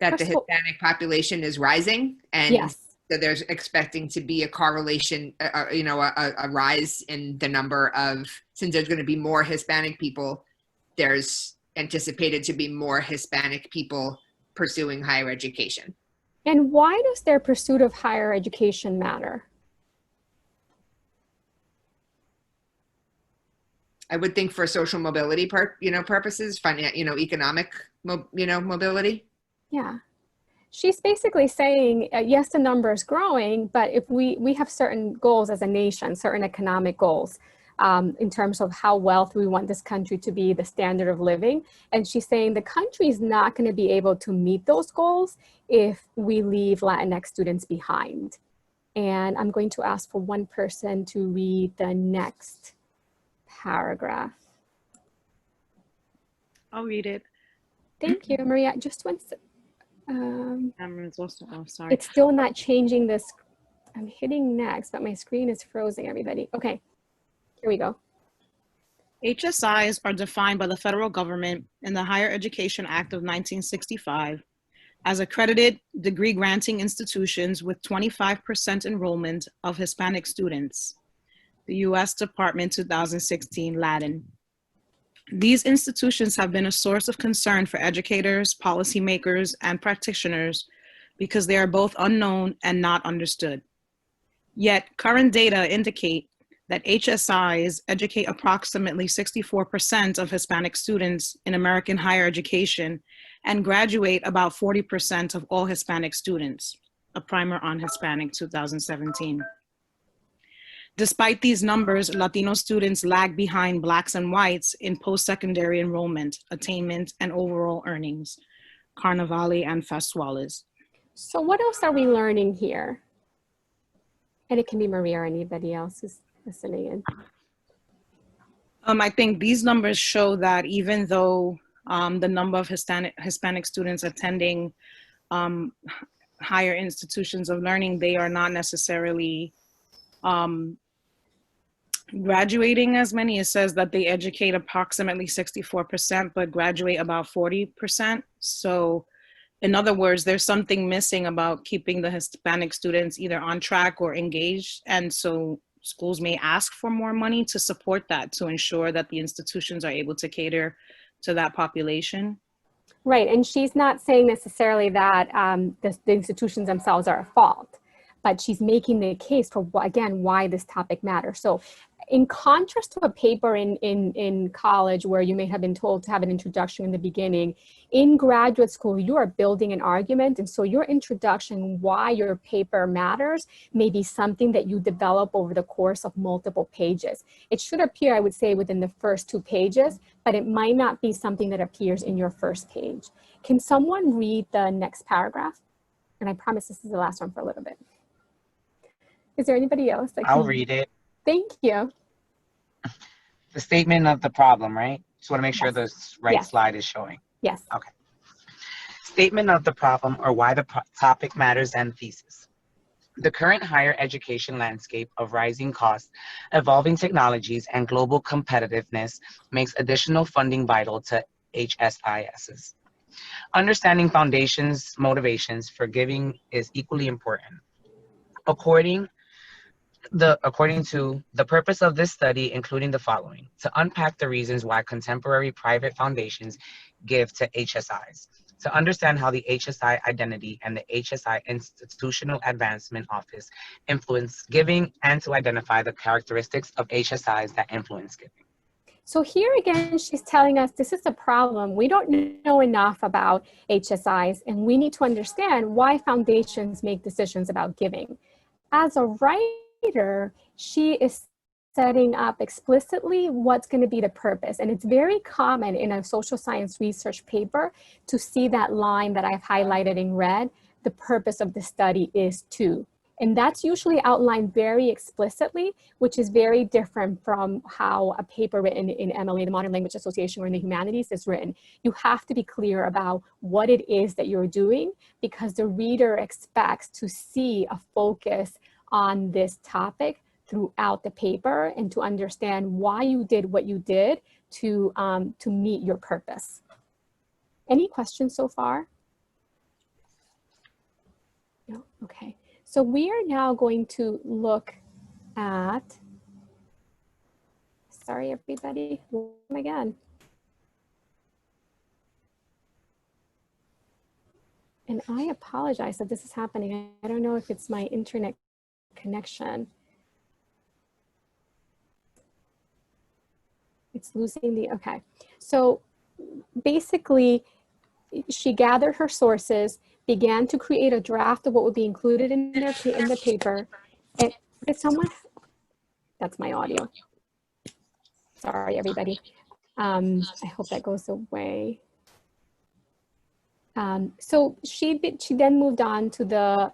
That the Hispanic population is rising, and yes. So there's expecting to be a correlation, a rise in the number of, since there's going to be more Hispanic people, there's anticipated to be more Hispanic people pursuing higher education. And why does their pursuit of higher education matter? I would think for social mobility, purposes, economic, mobility. Yeah. She's basically saying, yes, the number is growing, but if we have certain goals as a nation, certain economic goals in terms of how wealthy we want this country to be, the standard of living. And she's saying the country is not going to be able to meet those goals if we leave Latinx students behind. And I'm going to ask for one person to read the next paragraph. I'll read it. Thank you, Maria. Just one second. Sorry. It's still not changing this. I'm hitting next, but my screen is frozen, everybody. Okay, here we go. HSIs are defined by the federal government in the Higher Education Act of 1965 as accredited degree-granting institutions with 25% enrollment of Hispanic students. The U.S. Department 2016 Latin. These institutions have been a source of concern for educators, policymakers, and practitioners because they are both unknown and not understood. Yet, current data indicate that HSIs educate approximately 64% of Hispanic students in American higher education and graduate about 40% of all Hispanic students, a primer on Hispanic 2017. Despite these numbers, Latino students lag behind Blacks and whites in post-secondary enrollment, attainment, and overall earnings, Carnevale and Festuales. So what else are we learning here? And it can be Maria or anybody else who's listening in. I think these numbers show that even though the number of Hispanic students attending higher institutions of learning, they are not necessarily graduating as many. It says that they educate approximately 64%, but graduate about 40%. So in other words, there's something missing about keeping the Hispanic students either on track or engaged. And so schools may ask for more money to support that, to ensure that the institutions are able to cater to that population. Right, and she's not saying necessarily that the institutions themselves are at fault, but she's making the case for, again, why this topic matters. So in contrast to a paper in college where you may have been told to have an introduction in the beginning, in graduate school, you are building an argument. And so your introduction, why your paper matters, may be something that you develop over the course of multiple pages. It should appear, I would say, within the first 2 pages, but it might not be something that appears in your first page. Can someone read the next paragraph? And I promise this is the last one for a little bit. Is there anybody else? I'll read it. Thank you. The statement of the problem, right? Just want to make sure the right Yes. slide is showing. Yes. Okay. Statement of the problem, or why the topic matters, and thesis. The current higher education landscape of rising costs, evolving technologies, and global competitiveness makes additional funding vital to HSISs. Understanding foundations' motivations for giving is equally important. According to the purpose of this study, including the following: to unpack the reasons why contemporary private foundations give to HSIs, to understand how the HSI identity and the HSI Institutional Advancement Office influence giving, and to identify the characteristics of HSIs that influence giving. So here again, she's telling us this is a problem. We don't know enough about HSIs, and we need to understand why foundations make decisions about giving. As a writer, she is setting up explicitly what's going to be the purpose. And it's very common in a social science research paper to see that line that I've highlighted in red: the purpose of the study is to. And that's usually outlined very explicitly, which is very different from how a paper written in MLA, the Modern Language Association, or in the humanities is written. You have to be clear about what it is that you're doing, because the reader expects to see a focus on this topic throughout the paper and to understand why you did what you did to meet your purpose. Any questions so far? No? Okay. So we are now going to look at, sorry everybody, again. And I apologize that this is happening. I don't know if it's my internet connection. It's losing the, okay. So basically, she gathered her sources, began to create a draft of what would be included in the paper. And did someone, that's my audio. Sorry, everybody. I hope that goes away. So she then moved on to the,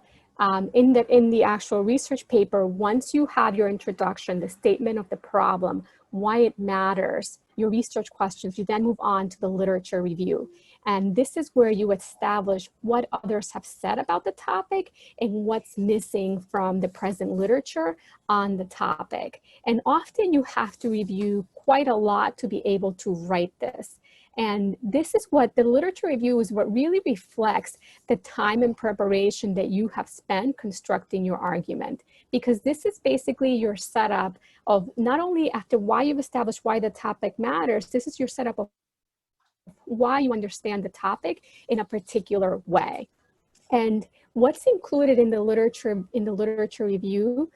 in the actual research paper. Once you have your introduction, the statement of the problem, why it matters, your research questions, you then move on to the literature review. And this is where you establish what others have said about the topic and what's missing from the present literature on the topic. And often you have to review quite a lot to be able to write this. And this is what the literature review is, what really reflects the time and preparation that you have spent constructing your argument. Because this is basically your setup of not only after why you've established why the topic matters, this is your setup of why you understand the topic in a particular way. And what's included in the literature review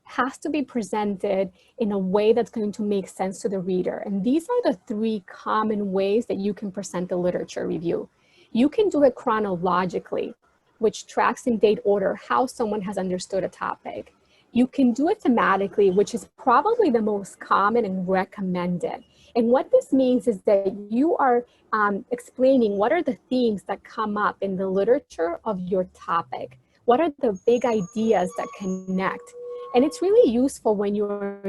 has to be presented in a way that's going to make sense to the reader. And these are the 3 common ways that you can present the literature review. You can do it chronologically, which tracks in date order how someone has understood a topic. You can do it thematically, which is probably the most common and recommended. And what this means is that you are explaining what are the themes that come up in the literature of your topic. What are the big ideas that connect? And it's really useful when you're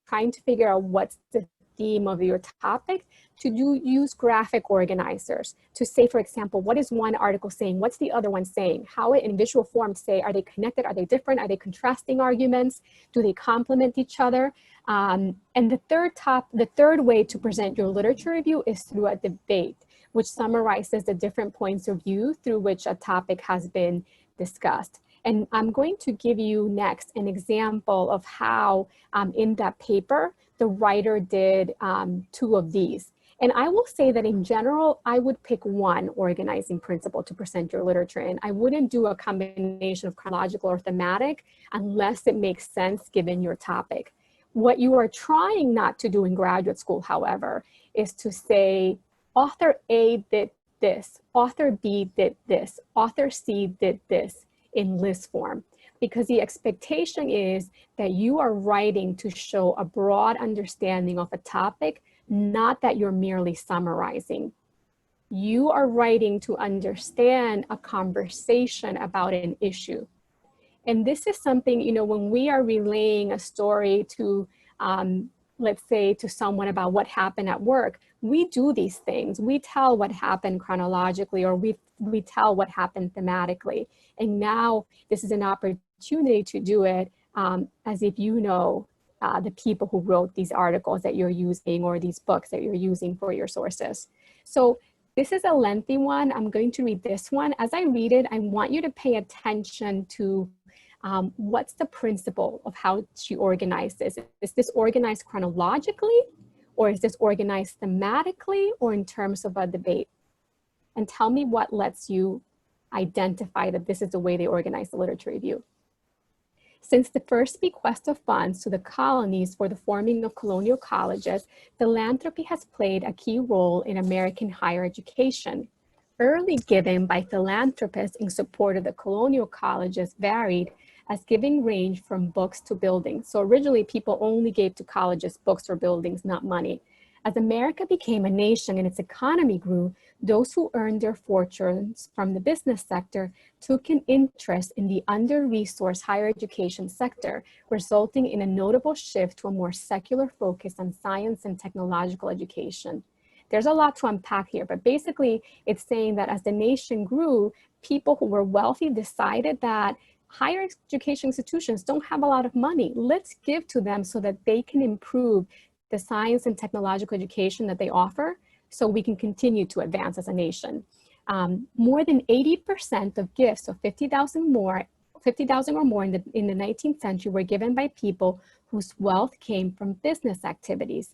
trying to figure out what's the theme of your topic, to use graphic organizers to say, for example, what is one article saying? What's the other one saying? How it in visual form say, are they connected? Are they different? Are they contrasting arguments? Do they complement each other? And the third way to present your literature review is through a debate, which summarizes the different points of view through which a topic has been discussed. And I'm going to give you next an example of how in that paper, the writer did 2 of these. And I will say that in general, I would pick one organizing principle to present your literature in. I wouldn't do a combination of chronological or thematic unless it makes sense given your topic. What you are trying not to do in graduate school, however, is to say, author A did this, author B did this, author C did this in list form, because the expectation is that you are writing to show a broad understanding of a topic, not that you're merely summarizing. You are writing to understand a conversation about an issue. And this is something, you know, when we are relaying a story to, let's say, to someone about what happened at work, we do these things. We tell what happened chronologically, or we tell what happened thematically. And now this is an opportunity to do it as if you know the people who wrote these articles that you're using, or these books that you're using for your sources. So this is a lengthy one. I'm going to read this one. As I read it, I want you to pay attention to what's the principle of how she organized this. Is this organized chronologically, or is this organized thematically, or in terms of a debate? And tell me what lets you identify that this is the way they organize the literature review. Since the first bequest of funds to the colonies for the forming of colonial colleges, philanthropy has played a key role in American higher education. Early giving by philanthropists in support of the colonial colleges varied as giving ranged from books to buildings. So originally people only gave to colleges books or buildings, not money. As America became a nation and its economy grew, those who earned their fortunes from the business sector took an interest in the under-resourced higher education sector, resulting in a notable shift to a more secular focus on science and technological education. There's a lot to unpack here, but basically it's saying that as the nation grew, people who were wealthy decided that higher education institutions don't have a lot of money. Let's give to them so that they can improve the science and technological education that they offer, so we can continue to advance as a nation. More than 80% of gifts of $50,000 or more in the 19th century were given by people whose wealth came from business activities.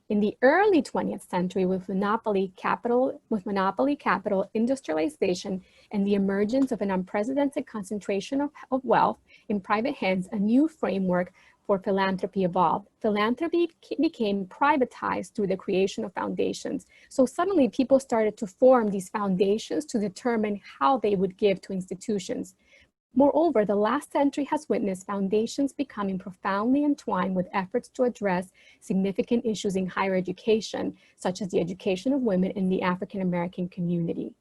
In the early 20th century, with monopoly capital, industrialization, and the emergence of an unprecedented concentration of wealth in private hands, a new framework for philanthropy evolved. Philanthropy became privatized through the creation of foundations. So suddenly people started to form these foundations to determine how they would give to institutions. Moreover, the last century has witnessed foundations becoming profoundly entwined with efforts to address significant issues in higher education, such as the education of women in the African American community.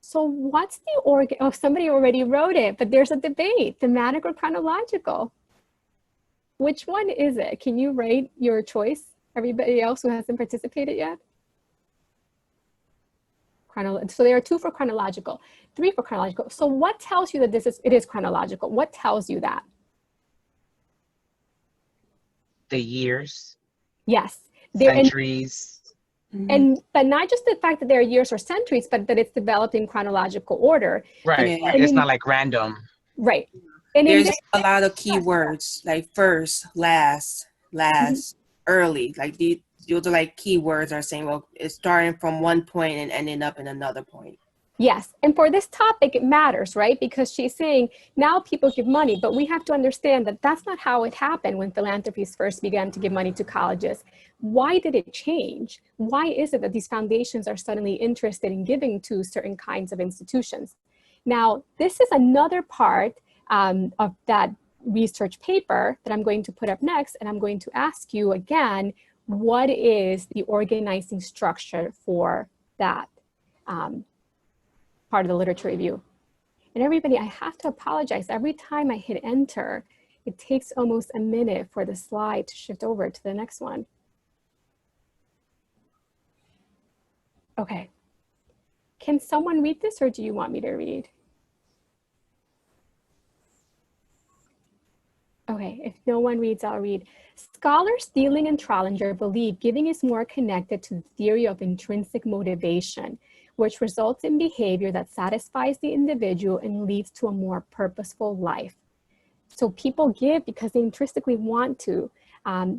So what's the oh, somebody already wrote it, but there's a debate, thematic or chronological. Which one is it? Can you rate your choice? Everybody else who hasn't participated yet? So there are 2 for chronological, 3 for chronological. So what tells you that it is chronological? What tells you that? The years. Yes. Centuries. But not just the fact that there are years or centuries, but that it's developed in chronological order. Right. Yeah. It's not like random. Right. And there's a lot of keywords like first, last, early. Like those are like keywords are saying, well, it's starting from one point and ending up in another point. Yes, and for this topic, it matters, right? Because she's saying now people give money, but we have to understand that that's not how it happened when philanthropies first began to give money to colleges. Why did it change? Why is it that these foundations are suddenly interested in giving to certain kinds of institutions? Now, this is another part of that research paper that I'm going to put up next, and I'm going to ask you again, what is the organizing structure for that part of the literature review? And everybody, I have to apologize. Every time I hit enter, it takes almost a minute for the slide to shift over to the next one. Okay. Can someone read this, or do you want me to read? Okay, if no one reads, I'll read. Scholars Steeling and Trollinger believe giving is more connected to the theory of intrinsic motivation, which results in behavior that satisfies the individual and leads to a more purposeful life. So people give because they intrinsically want to.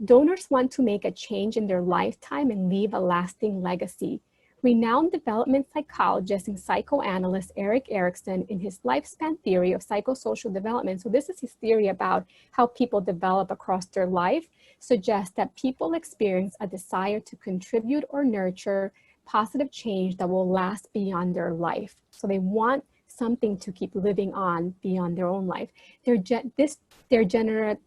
Donors want to make a change in their lifetime and leave a lasting legacy. Renowned development psychologist and psychoanalyst Erik Erikson, in his lifespan theory of psychosocial development, so this is his theory about how people develop across their life, suggests that people experience a desire to contribute or nurture positive change that will last beyond their life. So they want something to keep living on beyond their own life. Their generativity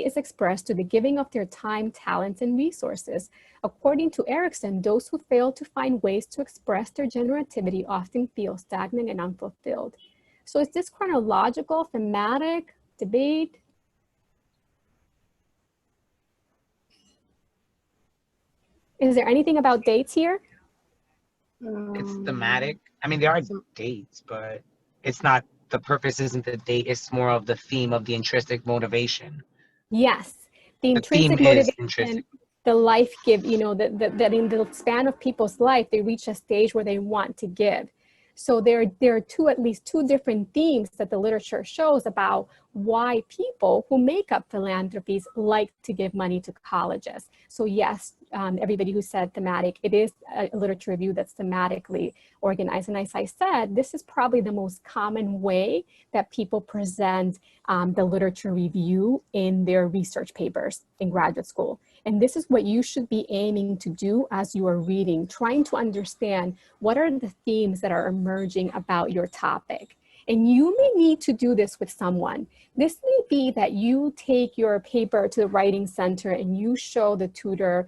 is expressed through the giving of their time, talents, and resources. According to Erikson, those who fail to find ways to express their generativity often feel stagnant and unfulfilled. So is this chronological, thematic, debate? Is there anything about dates here? It's thematic. I mean, there are dates, but it's not, the purpose isn't the date, it's more of the theme of the intrinsic motivation. Yes, the intrinsic motivation, the life give, you know, that in the span of people's life, they reach a stage where they want to give. So there are at least two different themes that the literature shows about why people who make up philanthropies like to give money to colleges. So yes, everybody who said thematic, it is a literature review that's thematically organized. And as I said, this is probably the most common way that people present the literature review in their research papers in graduate school. And this is what you should be aiming to do as you are reading, trying to understand what are the themes that are emerging about your topic. And you may need to do this with someone. This may be that you take your paper to the writing center and you show the tutor,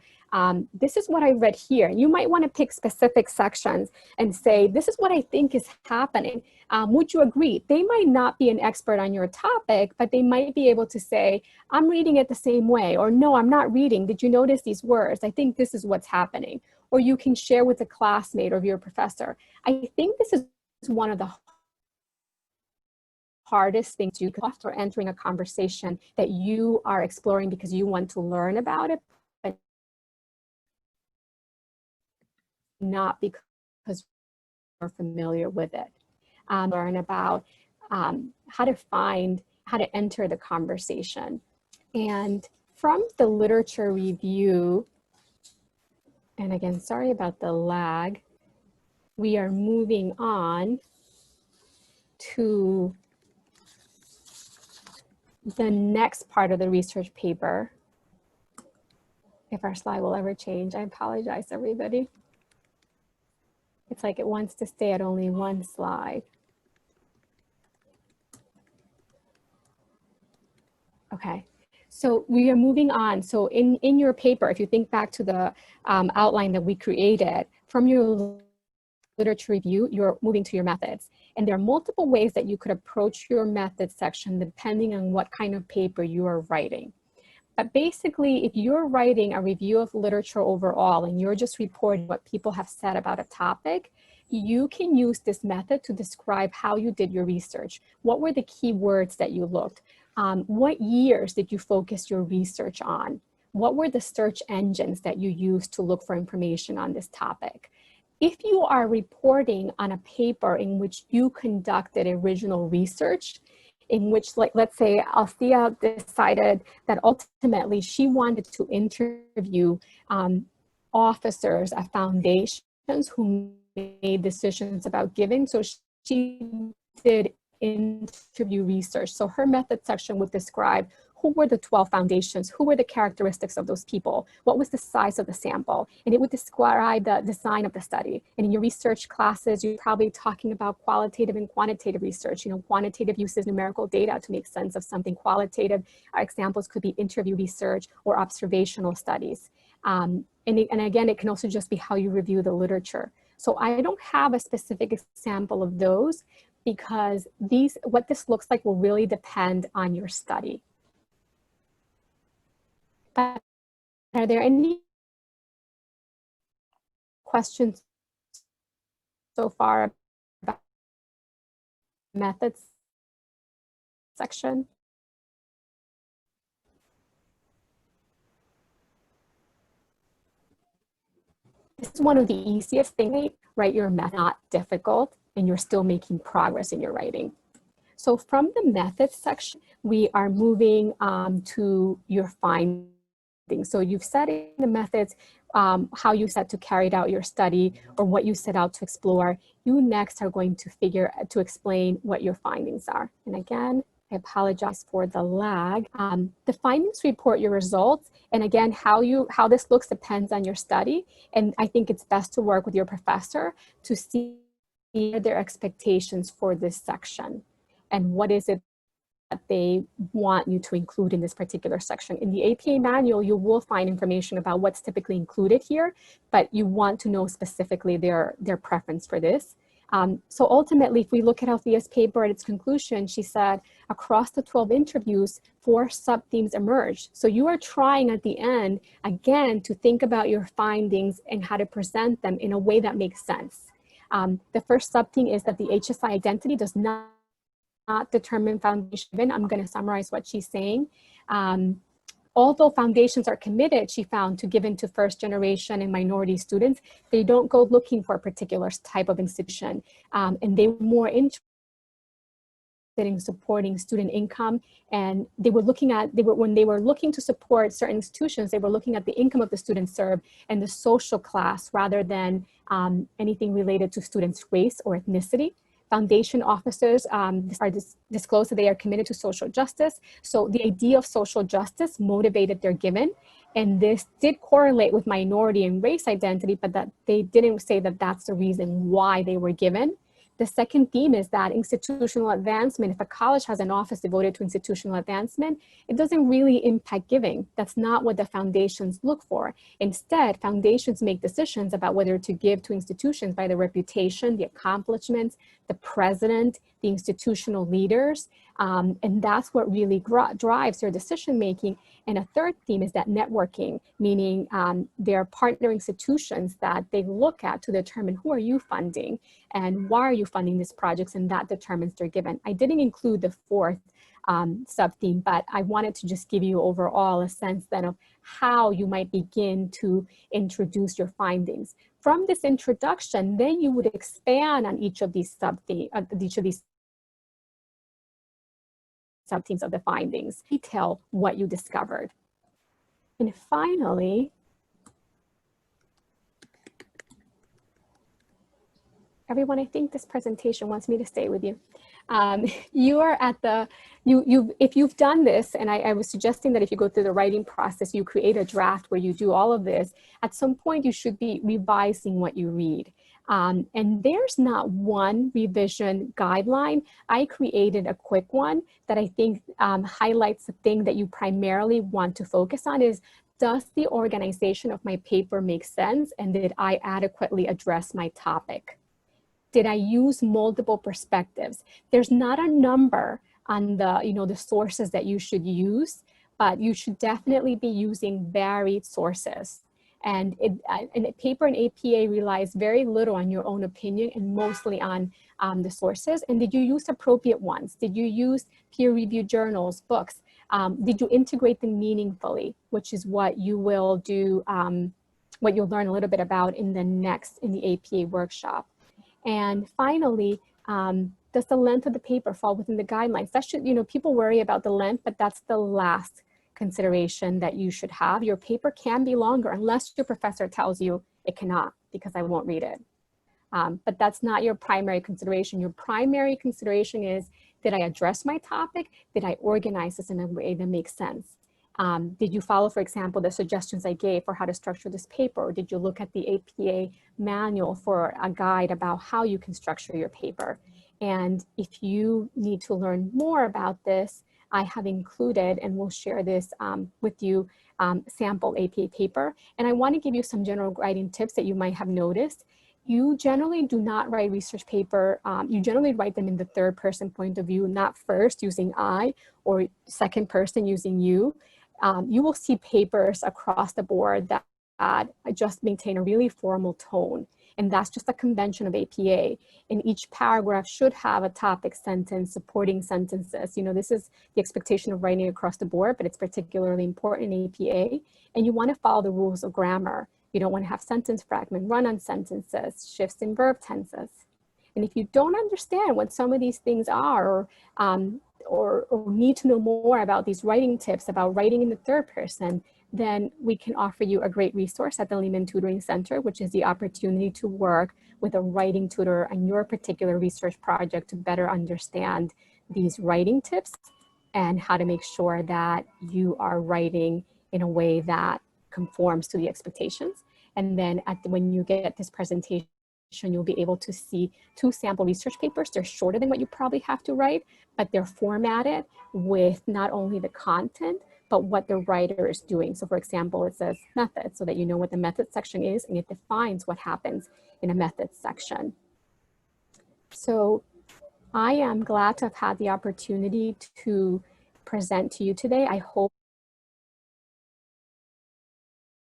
this is what I read here. And you might want to pick specific sections and say, this is what I think is happening. Would you agree? They might not be an expert on your topic, but they might be able to say, I'm reading it the same way, or no, I'm not reading. Did you notice these words? I think this is what's happening. Or you can share with a classmate or your professor. I think this is one of the hardest things you can do after entering a conversation that you are exploring because you want to learn about it, but not because you're familiar with it. Learn about how to enter the conversation. And from the literature review, and again, sorry about the lag, we are moving on to the next part of the research paper. If our slide will ever change, I apologize, everybody. It's like it wants to stay at only one slide. Okay, so we are moving on. So in your paper, if you think back to the outline that we created, from your literature review, you're moving to your methods. And there are multiple ways that you could approach your methods section depending on what kind of paper you are writing. But basically, if you're writing a review of literature overall and you're just reporting what people have said about a topic, you can use this method to describe how you did your research. What were the key words that you looked? What years did you focus your research on? What were the search engines that you used to look for information on this topic? If you are reporting on a paper in which you conducted original research, in which, like, let's say Althea decided that ultimately she wanted to interview officers at foundations who made decisions about giving. So she did interview research. So her method section would describe who were the 12 foundations, who were the characteristics of those people, what was the size of the sample, and it would describe the design of the study. And in your research classes, you're probably talking about qualitative and quantitative research. You know, quantitative uses numerical data to make sense of something. Qualitative examples could be interview research or observational studies. And again, it can also just be how you review the literature. So I don't have a specific example of those because what this looks like will really depend on your study. But are there any questions so far about methods section? This is one of the easiest things, write your method, not difficult, and you're still making progress in your writing. So from the methods section, we are moving to your findings. So you've set in the methods, how you set to carry out your study or what you set out to explore. You next are going to explain what your findings are. And again, I apologize for the lag. The findings report your results. And again, how this looks depends on your study. And I think it's best to work with your professor to see their expectations for this section and what is it that they want you to include in this particular section. In the APA manual, you will find information about what's typically included here, but you want to know specifically their preference for this. So ultimately, if we look at Althea's paper at its conclusion, she said, across the 12 interviews, 4 sub-themes emerged. So you are trying at the end, again, to think about your findings and how to present them in a way that makes sense. The first sub-theme is that the HSI identity does not determine foundation. I'm going to summarize what she's saying. Although foundations are committed, she found, to give into first generation and minority students, they don't go looking for a particular type of institution. And they were more interested in supporting student income. And they were looking at, when they were looking to support certain institutions, they were looking at the income of the students served and the social class rather than anything related to students' race or ethnicity. Foundation officers are disclosed that they are committed to social justice. So the idea of social justice motivated their given. And this did correlate with minority and race identity, but that they didn't say that that's the reason why they were given. The second theme is that institutional advancement, if a college has an office devoted to institutional advancement, it doesn't really impact giving. That's not what the foundations look for. Instead, foundations make decisions about whether to give to institutions by the reputation, the accomplishments, the president, the institutional leaders, and that's what really drives their decision making. And a third theme is that networking, meaning there are partner institutions that they look at to determine who are you funding and why are you funding these projects, and that determines their given. I didn't include the fourth sub-theme, but I wanted to just give you overall a sense then of how you might begin to introduce your findings. From this introduction, then you would expand on each of these sub-themes, sub-themes of the findings, detail what you discovered. And finally, everyone, I think this presentation wants me to stay with you. You are at the, if you've done this, and I was suggesting that if you go through the writing process, you create a draft where you do all of this, at some point you should be revising what you read. And there's not one revision guideline. I created a quick one that I think highlights the thing that you primarily want to focus on is, does the organization of my paper make sense? And did I adequately address my topic? Did I use multiple perspectives? There's not a number on the, the sources that you should use, but you should definitely be using varied sources. And a paper in APA relies very little on your own opinion and mostly on the sources. And did you use appropriate ones? Did you use peer-reviewed journals, books? Did you integrate them meaningfully, which is what you will do, what you'll learn a little bit about in the APA workshop. And finally, does the length of the paper fall within the guidelines? That should, people worry about the length, but that's the last consideration that you should have. Your paper can be longer unless your professor tells you it cannot, because I won't read it. But that's not your primary consideration. Your primary consideration is, did I address my topic? Did I organize this in a way that makes sense? Did you follow, for example, the suggestions I gave for how to structure this paper? Or did you look at the APA manual for a guide about how you can structure your paper? And if you need to learn more about this, I have included, and we'll share this with you, sample APA paper. And I want to give you some general writing tips that you might have noticed. You generally do not write research paper. You generally write them in the third person point of view, not first using I or second person using you. You will see papers across the board that just maintain a really formal tone. And that's just a convention of APA. And each paragraph should have a topic sentence, supporting sentences. You know, this is the expectation of writing across the board, but it's particularly important in APA. And you want to follow the rules of grammar. You don't want to have sentence fragment, run-on sentences, shifts in verb tenses. And if you don't understand what some of these things are, or need to know more about these writing tips, about writing in the third person, then we can offer you a great resource at the Lehman Tutoring Center, which is the opportunity to work with a writing tutor on your particular research project to better understand these writing tips and how to make sure that you are writing in a way that conforms to the expectations. And then when you get this presentation, you'll be able to see 2 sample research papers. They're shorter than what you probably have to write, but they're formatted with not only the content, but what the writer is doing. So for example, it says method, so that you know what the method section is, and it defines what happens in a method section. So I am glad to have had the opportunity to present to you today. I hope